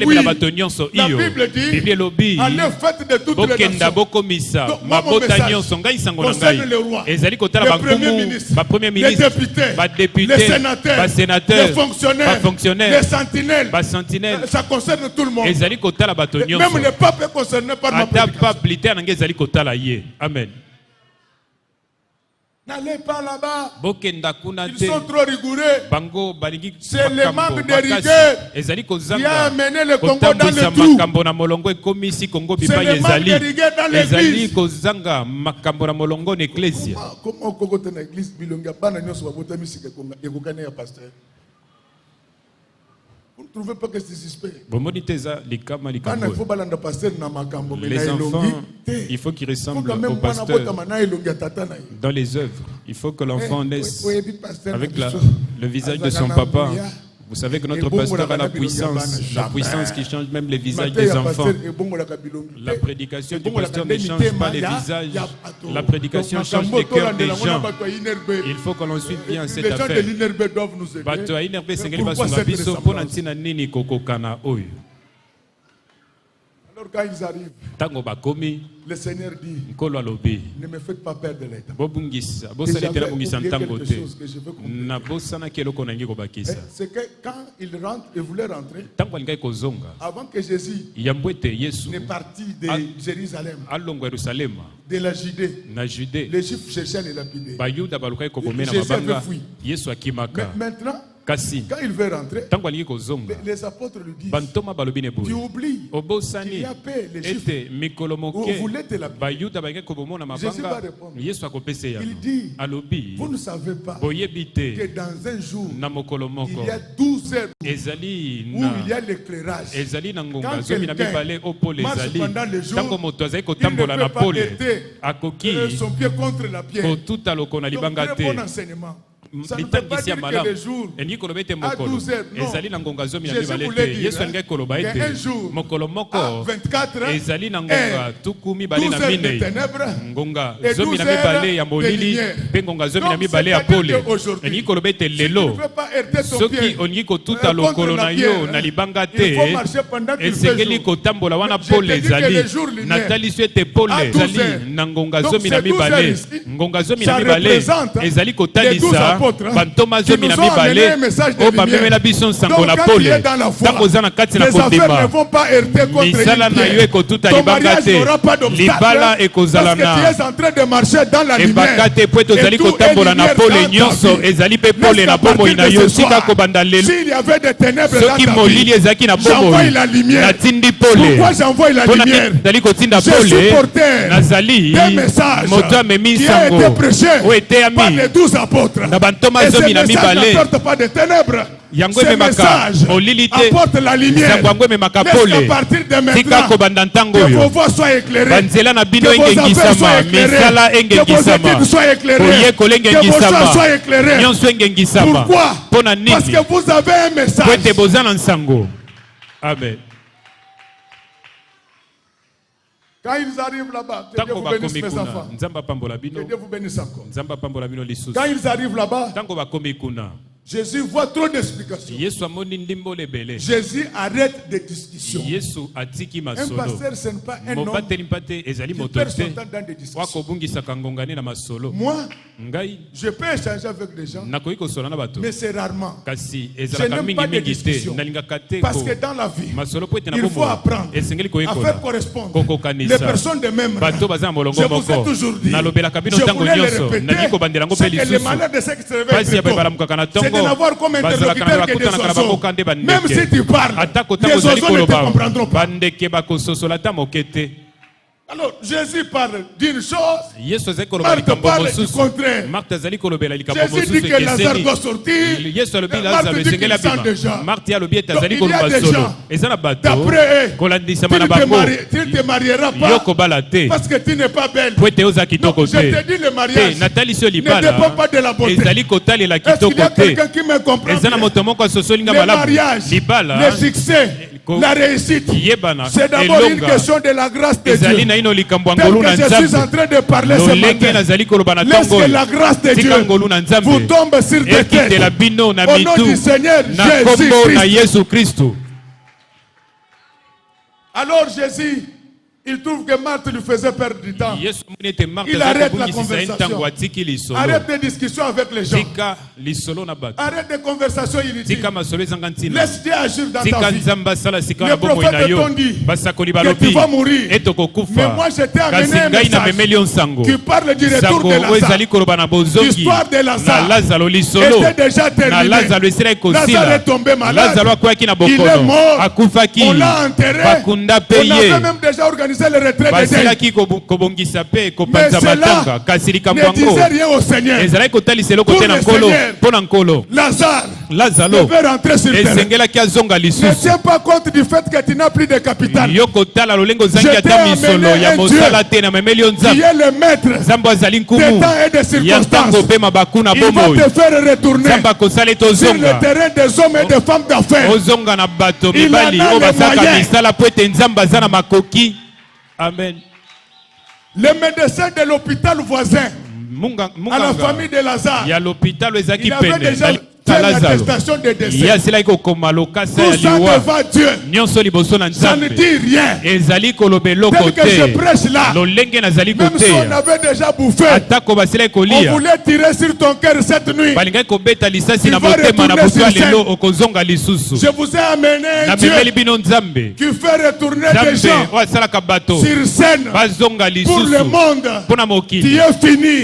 Oui. La Bible dit, allez faites de toutes les nations. Donc moi mon message concerne le roi, le premier ministre, les députés, les sénateurs, les fonctionnaires, les sentinelles. Ça concerne tout le monde. Même le pape est concerné par ma prédication. Amen. N'allez pas là-bas. Ils sont trop rigoureux. C'est le manque de rigueur qui a amené le Congo dans le trou. C'est le manque de rigueur dans l'église. Comment au Congo dans l'église bilonga bana nyonso babotami sike ekokane ya pasteur? Vous ne trouvez pas que c'est suspect? Les enfants, il faut qu'ils ressemblent au pasteur. Dans les œuvres, il faut que l'enfant naisse avec le visage de son papa. Vous savez que notre pasteur a la puissance qui change même les visages des enfants. La prédication du pasteur ne change pas les visages. La prédication change les cœurs des gens. Il faut que l'on suive bien cette affaire. Alors quand ils arrivent, le Seigneur dit, ne me faites pas perdre les temps. J'avais quelque chose que je veux comprendre. C'est que quand il rentre et voulait rentrer, avant que Jésus n'est parti de Jérusalem, de la Judée, les Juifs cherchaient à les lapider. Jésus avait fui. Mais maintenant, quand il veut rentrer, les apôtres lui disent, tu oublies qu'il y a paix, les Juifs, où vous voulez te lapider. Jésus va répondre. Il dit, vous ne savez pas que dans un jour, il y a 12 heures où il y a l'éclairage. Quand quelqu'un marche pendant le jour, il ne peut pas être son pied contre la pierre. Donc, très bon enseignement. Ça ne veut pas dire que les jours à 12 heures, non. Jésus voulait dire qu'un jour à 24 heures, 12 heures de ténèbres et 12 heures de lumière. Donc c'est-à-dire qu'aujourd'hui, si tu ne veux pas heurter ton pied contre la pierre, il faut marcher pendant qu'il fait jour. Je te dis que les jours lumière à 12 heures. Donc ces 12 heures ici, ça représente les 12 apôtres qui nous ont amené un message de lumière. Donc quand tu es dans la foi, les affaires ne vont pas heurter contre une pierre. Ton mariage n'aura pas d'obstacle parce que tu es en train de marcher dans la lumière. Et tout est lumière dans ta vie. Laisse-qu'à partir de ce soir, s'il y avait des ténèbres dans ta vie, j'envoie la lumière. Pourquoi j'envoie la lumière? Je suis porteur d'un message qui a été prêché par les 12 apôtres. Et ce message n'apporte pas de ténèbres. Ce message apporte la lumière. Laisse qu'à partir de maintenant, que vos voix soient éclairées, que vos affaires soient éclairées, que vos études soient éclairées, que vos choix soient éclairés. Pourquoi? Parce que vous avez un message. Amen. Quand ils arrivent là-bas, que Dieu vous bénisse mes enfants. Que Dieu vous bénisse encore. Quand ils arrivent là-bas, Jésus voit trop d'explications. Jésus arrête des discussions. Un pasteur, ce n'est pas un homme qui perd son temps dans des discussions. Moi, je peux échanger avec les gens, mais c'est rarement. Je n'aime pas des discussions. Parce que dans la vie, il faut apprendre à faire correspondre les personnes de même rang. Je vous ai toujours dit, je voulais le répéter, c'est que le malheur de ceux qui se réveillent très tôt, c'est de n'avoir comme interlocuteur que des oiseaux. Même si tu parles, les oiseaux ne te comprendront pas. Alors, Jésus parle d'une chose, Marthe parle du contraire. Jésus dit que Lazare doit sortir, Marthe dit qu'il sent déjà. Donc, il y a des gens, d'après eux, tu ne te marieras pas parce que tu n'es pas belle. Non, je te dis le mariage ne dépend pas de la beauté. Est-ce qu'il y a quelqu'un qui me comprend bien? Le mariage, le succès, la réussite, c'est d'abord une question de la grâce de Dieu. Tel que je suis en train de parler ce matin, laisse que la grâce de Dieu vous tombe sur tes têtes. Au nom du Seigneur Jésus-Christ. Alors Jésus, il trouve que Marthe lui faisait perdre du temps. Il arrête la conversation. Arrête les discussions avec les gens. Arrête les conversations inutiles. Laisse Dieu agir dans ta vie. Les prophètes t'ont dit que tu vas mourir. Mais moi je t'ai amené un message qui parle du retour de Lazare. L'histoire de Lazare était déjà terminée. Lazare est tombé malade. Il est mort. On l'a enterré. On avait même déjà organisé le retrait des deuils. Mais cela ne disait rien au Seigneur. Pour le Seigneur, Lazare devait rentrer sur terre. Ne tiens pas compte du fait que tu n'as plus de capital. Je t'ai amené un Dieu qui est le maître des temps et des circonstances. Il va te faire retourner sur le terrain des hommes et des femmes d'affaires. Il en a les moyens. Amen. Le médecin de l'hôpital voisin à la famille de Lazare, il avait déjà l'attestation de décès. Tout ça devant Dieu. Ça ne dit rien. Tel que je prêche là, même si on avait déjà bouffé, on voulait tirer sur ton cœur cette nuit. Tu vas retourner sur scène. Je vous ai amené un Dieu qui fait retourner des gens sur scène pour le monde qui est fini,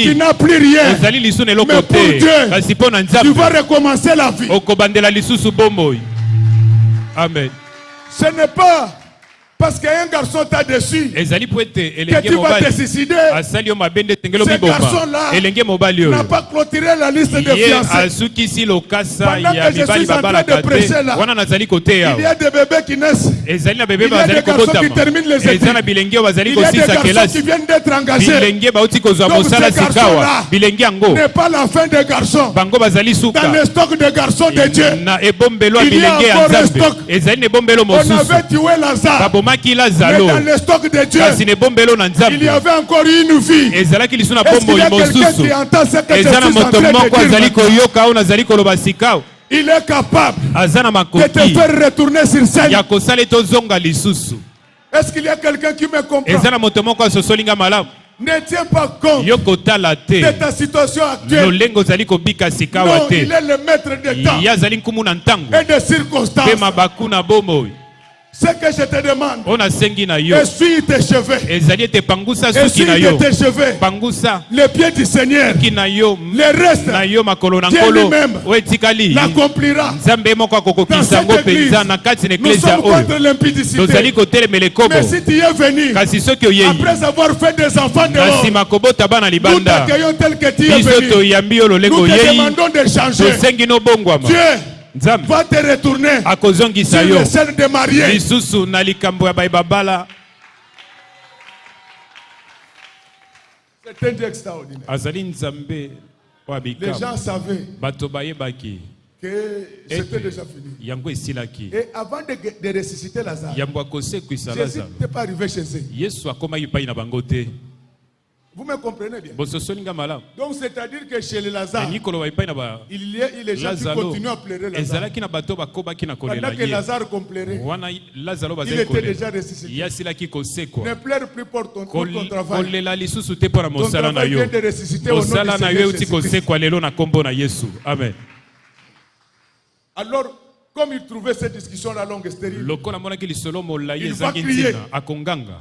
qui n'a plus rien. Mais pour Dieu, tu vas recommencer la vie. Amen. Ce n'est pas parce qu'un garçon t'a déçu que tu vas te suicider. Ce garçon-là n'a pas clôturé la liste de fiancés. Pendant que je suis en train de prêcher là, il y a des bébés qui naissent. Il y a des garçons qui terminent les études. Il y a des garçons qui viennent d'être engagés. Donc ce garçon-là n'est pas la fin des garçons. Dans le stock de garçons de Dieu, il y a encore un stock. On avait tué Lazare. Mais dans le stock de Dieu, il y avait encore une vie. Est-ce qu'il y a quelqu'un qui entend ce que je suis en train de dire? Il est capable de te faire retourner sur scène. Est-ce qu'il y a quelqu'un qui me comprend? Ne tiens pas compte de ta situation actuelle. Non, il est le maître de temps et de circonstances. Ce que je te demande, essuie tes cheveux. Essuie tes cheveux. Le pied du Seigneur. Le reste, Dieu lui-même l'accomplira. Dans cette église, nous sommes contre l'impudicité. Mais si tu es venu après avoir fait des enfants dehors, nous t'accueillons tel que tu es venu. Nous te demandons de changer. Dieu va te retourner sur les scènes de mariés. C'est un Dieu extraordinaire. Les gens savaient que c'était déjà fini. Et avant de ressusciter Lazare, Jésus n'était pas arrivé chez eux. Vous me comprenez bien? Donc c'est-à-dire que chez les Lazare, il y a les gens qui continuent à pleurer Lazare. Pendant que Lazare pleurait, il était déjà ressuscité. Ne pleure plus pour ton travail. Ton travail vient de ressusciter au nom du Seigneur Jésus-Christ. Amen. Alors, comme il trouvait cette discussion-là longue et stérile, il va crier.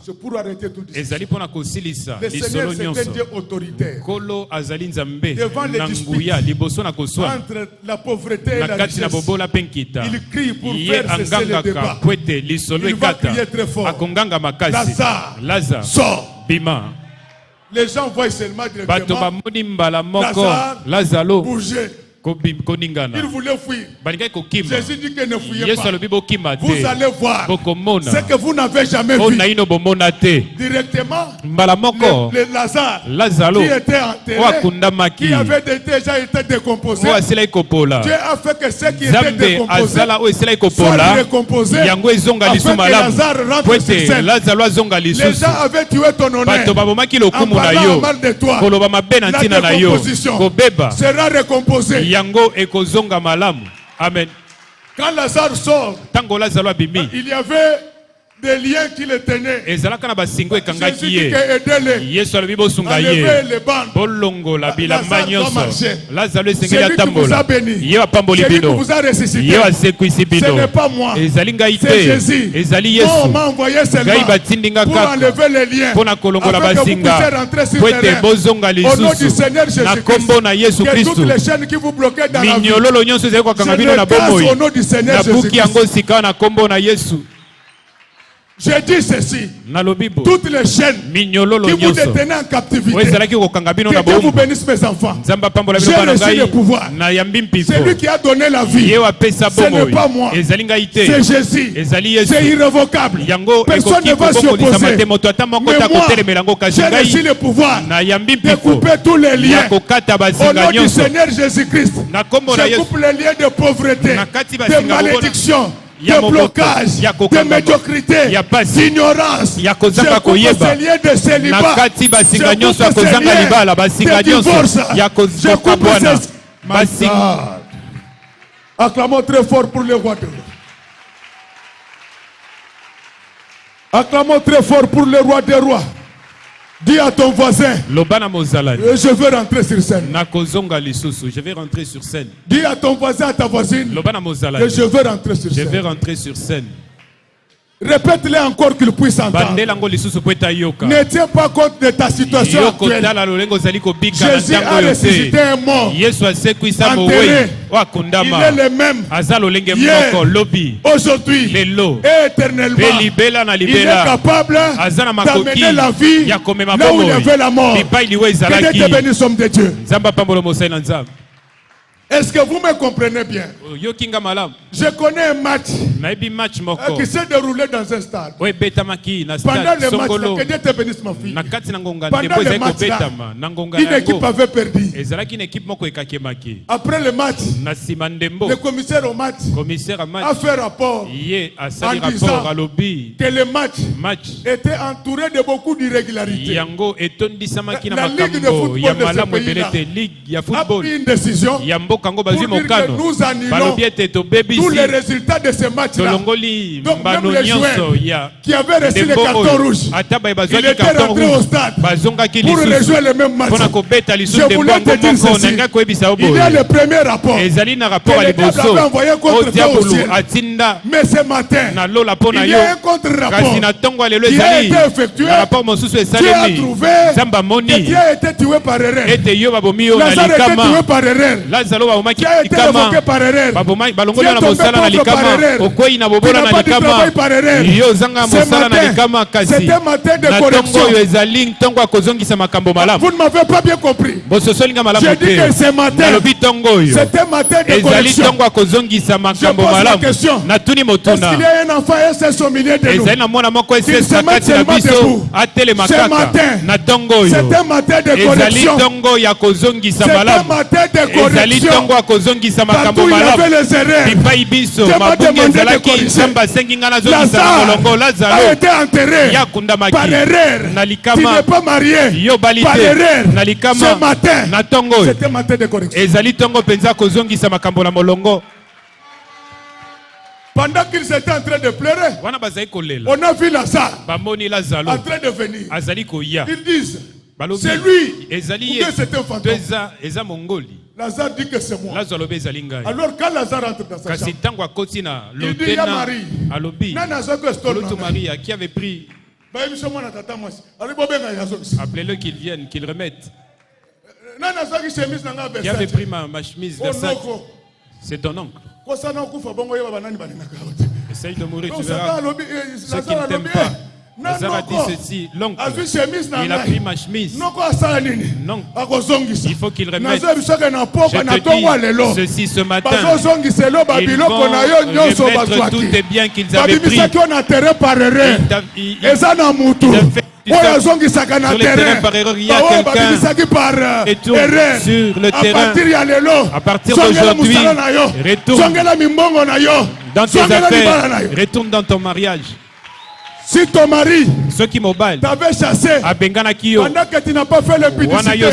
C'est pour arrêter tout discussion. Le Seigneur, c'est un Dieu autoritaire. Devant les disputes entre la pauvreté et la richesse, il crie pour faire cesser le débat. Il va crier très fort. Lazare, sors. Les gens voient seulement directement Lazare bouger. Il voulait fuir. Jésus dit que ne fuyez pas. Vous allez voir ce que vous n'avez jamais vu. Directement, le Lazare qui était enterré, qui avait déjà été décomposé. Dieu a fait que ce qui était décomposé soit décomposé afin que Lazare rentre sur scène. Les gens avaient tué ton honneur en parlant mal de toi. La décomposition sera récomposée. Yango ekozonga malamu. Amen. Quand Lazare sort, il y avait des liens qui le tenaient. Jésus dit qu'aidez-les. Enlevez les bandes. Lazare doit marcher. C'est lui qui vous a béni. C'est lui qui vous a ressuscité. Ce n'est pas moi. C'est Jésus. Moi, on m'a envoyé seulement pour enlever les liens afin que vous puissiez rentrer sur le terrain. Au nom du Seigneur Jésus-Christ, que toutes les chaînes qui vous bloquaient dans la vie, je les casse au nom du Seigneur Jésus-Christ. J'ai dit ceci. Toutes les chaînes qui vous détenaient en captivité, que Dieu vous bénisse mes enfants. J'ai reçu le pouvoir. C'est lui qui a donné la vie. Ce n'est pas moi. C'est Jésus. C'est irrévocable. Personne ne va s'y opposer. Mais moi, j'ai reçu le pouvoir de couper tous les liens. Au nom du Seigneur Jésus-Christ, je coupe les liens de pauvreté, de malédiction, de blocage, de médiocrité, d'ignorance. Je coupe ces liens de célibat. Je coupe ces liens de divorce. Je coupe ces... My God. Acclamons très fort pour le roi des rois. Acclamons très fort pour le roi des rois. Dis à ton voisin, je veux rentrer sur scène. Je vais rentrer sur scène. Dis à ton voisin, à ta voisine, que je veux rentrer sur scène. Je vais rentrer sur scène. Répète-le encore qu'il puisse entendre. Ne tiens pas compte de ta situation actuelle. Jésus a ressuscité un mort. Enterré. Il est le même hier, aujourd'hui et éternellement. Il est capable d'amener la vie là où il y avait la mort. Que Dieu te bénisse, homme de Dieu. Est-ce que vous me comprenez bien? Je connais un match qui s'est déroulé dans un stade. Pendant le match, que Dieu te bénisse, ma fille. Pendant le match, là, une équipe avait perdu. Après le match, le commissaire au match a fait rapport en disant que le match était entouré de beaucoup d'irrégularités. La Ligue de football de ce pays-là a pris une décision pour dire que nous annulons tous les résultats de ce match-là. Donc même les joueurs qui avaient reçu le carton rouge, ils étaient rentrés au stade pour rejouer le même match. Je voulais te dire ceci. Il y a le premier rapport que le diable avait envoyé contre toi au ciel. Mais ce matin, il y a un contre-rapport qui a été effectué. Dieu a trouvé que Dieu a été tué par erreur. Lazare a été tué par erreur. Qui a été évoqué par erreur. Qui a tombé pauvre par erreur. Qui n'a pas de travail par erreur. C'était un matin de correction. Vous ne m'avez pas bien compris. J'ai dit que ce matin, c'était un matin de correction. Je pose la question. Est-ce qu'il y a un enfant et c'est au milieu de nous qui se met seulement debout? Ce matin, c'est un matin de correction. C'est un matin de correction. Partout il y avait les erreurs. Dieu m'a demandé de corriger. Lazare a été enterré par erreur. Tu n'es pas marié par erreur. Ce matin, c'était un matin de correction. Pendant qu'ils étaient en train de pleurer, on a vu Lazare en train de venir. Ils disent, c'est lui ou bien c'est un fantôme. Lazare dit que c'est moi. Alors quand Lazare entre dans sa chambre, il dit, il y a Marie. Marie qui avait pris. Appelez-le qu'il vienne, qu'il remette. Qui avait pris ma chemise Versace. C'est ton oncle. Essaye de mourir, tu verras. Ceux qui ne t'aiment pas. Lazare a dit ceci, l'oncle, il a pris ma chemise. Non, il faut qu'il remette. Je te dis ceci ce matin. Ils vont remettre tous les biens qu'ils avaient pris. Sur le terrain par erreur, il y a quelqu'un qui tourne sur le terrain. À partir d'aujourd'hui, retourne dans tes affaires, retourne dans ton mariage. Si ton mari t'avait chassé pendant que tu n'as pas fait le publicité,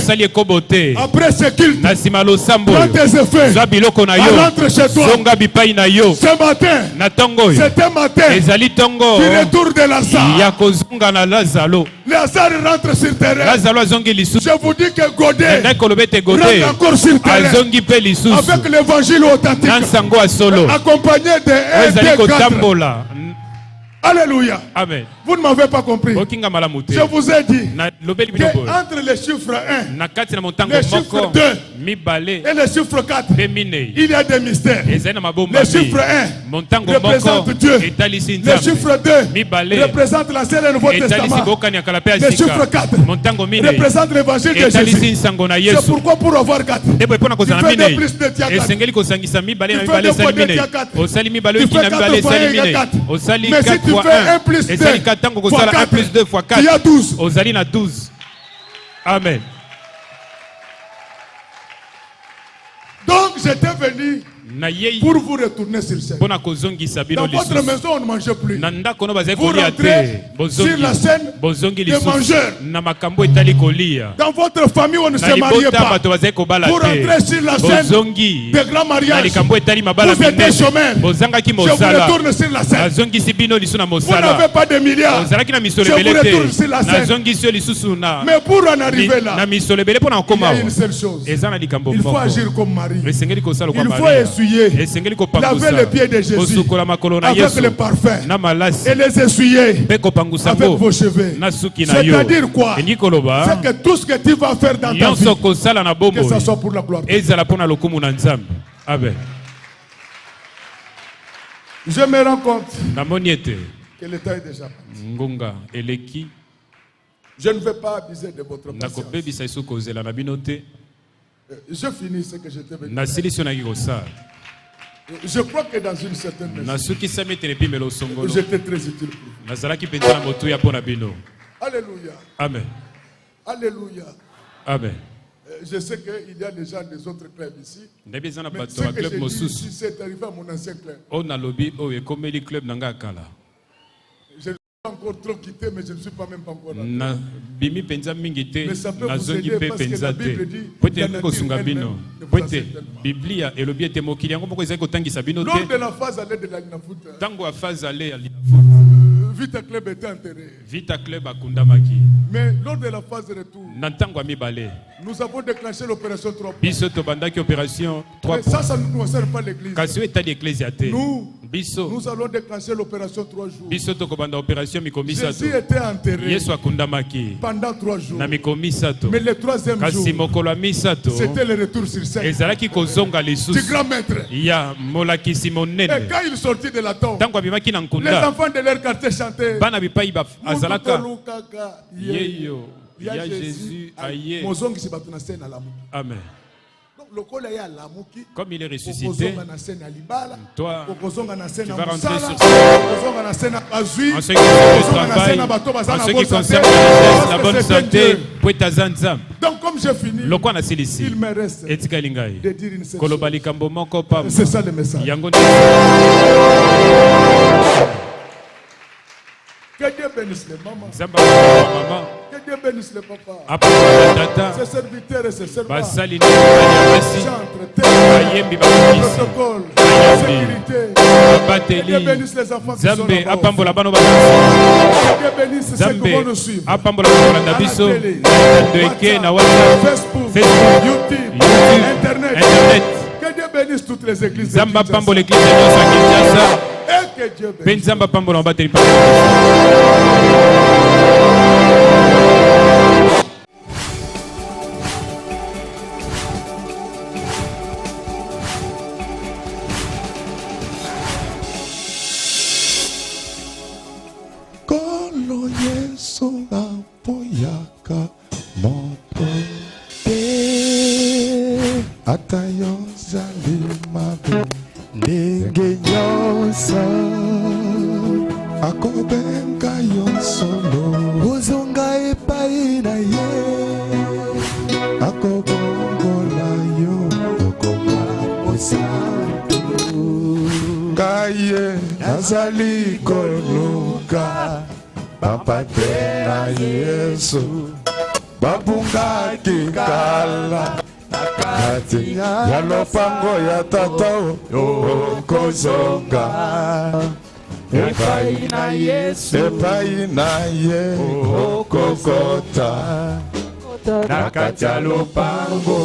après ce culte, prends tes effets, rentre chez toi. Ce matin, c'est un matin du retour de Lazare. Lazare rentre sur terrain. Je vous dis que Godet rentre encore sur terrain avec l'évangile authentique, accompagné de 1, 2, 4. Alléluia. Amen. Vous ne m'avez pas compris. Je vous ai dit qu'entre les chiffres 1, les chiffres 2 et les chiffres 4, il y a des mystères. Le chiffre 1 représente Dieu. Le chiffre 2 représente l'Ancien et le Nouveau Testament. Le chiffre 4 représente l'évangile de Jésus. C'est pourquoi pour avoir 4, tu fais 2 plus 2 tiers 4. Tu fais 2 fois 2 tiers 4. Tu fais 4 fois 1 égale 4. Mais si tu fais 1 plus 2 fois 4, il y a 12. 12. Amen. Donc, j'étais venu pour vous retourner sur scène. Dans votre maison, on ne mangeait plus. Vous rentrez sur la scène des mangeurs. Dans votre famille, on ne se mariait pas. Vous rentrez sur la scène des grands mariages. Vous êtes des chômeurs. Je vous retourne sur la scène. Vous n'avez pas de milliards. Je vous retourne sur la scène. Mais pour en arriver là, il y a une seule chose. Il faut agir comme Marie. Il faut essuyer, laver les pieds de Jésus avec le parfum et les essuyer avec vos cheveux. C'est-à-dire quoi? C'est que tout ce que tu vas faire dans ta vie, que ça soit pour la gloire. Je me rends compte que le temps est déjà parti. Je ne vais pas abuser de votre patience. Je finis ce que j'étais venu. Je crois que dans une certaine mesure, j'étais très utile pour vous. Alléluia. Amen. Alléluia. Amen. Je sais qu'il y a des gens des autres clubs ici. Mais ce que j'ai dit ici, c'est arrivé à mon ancien club. Je ne suis pas encore trop quitté, mais je ne suis pas même pas encore là. Mais ça peut vous aider parce que la Bible dit lors de la phase aller de la Linafoot, Vita Club était enterré. Mais lors de la phase de retour, nous avons déclenché l'opération 3 points. Mais ça ne concerne pas l'église. Nous allons déclencher l'opération 3 jours. Jésus était enterré pendant 3 jours. Mais le 3e jour, c'était le retour sur scène du grand maître. Et quand il sortit de la tombe, les enfants de leur quartier chantaient Jésus. Amen. Comme il est ressuscité, toi, tu vas rentrer sur scène. En ce qui concerne le travail, en ce qui concerne la bonne santé, donc comme j'ai fini, il me reste de dire une seule chose. C'est ça le message. Que Dieu bénisse les mamans. Que Dieu bénisse les papas. Ses serviteurs et ses servantes. Protocole. Sécurité. Que Dieu bénisse les enfants qui sont là-bas. Que Dieu bénisse ceux qui vont nous suivre. À la télé, Facebook, YouTube, Internet. Que Dieu bénisse toutes les églises de Kinshasa. Et que Dieu bénisse. Kolo Yesu apoyaka moto atayo zalimabe ndenge nyonso akobenga yo solo ozonga epai na ye akobongola yo okoma osantu kaye nazali koluka papa te na Yesu babungaki kala kati ya lopango ya tata okozonga epai na Yesu epai na ye okokota na kati ya lopango.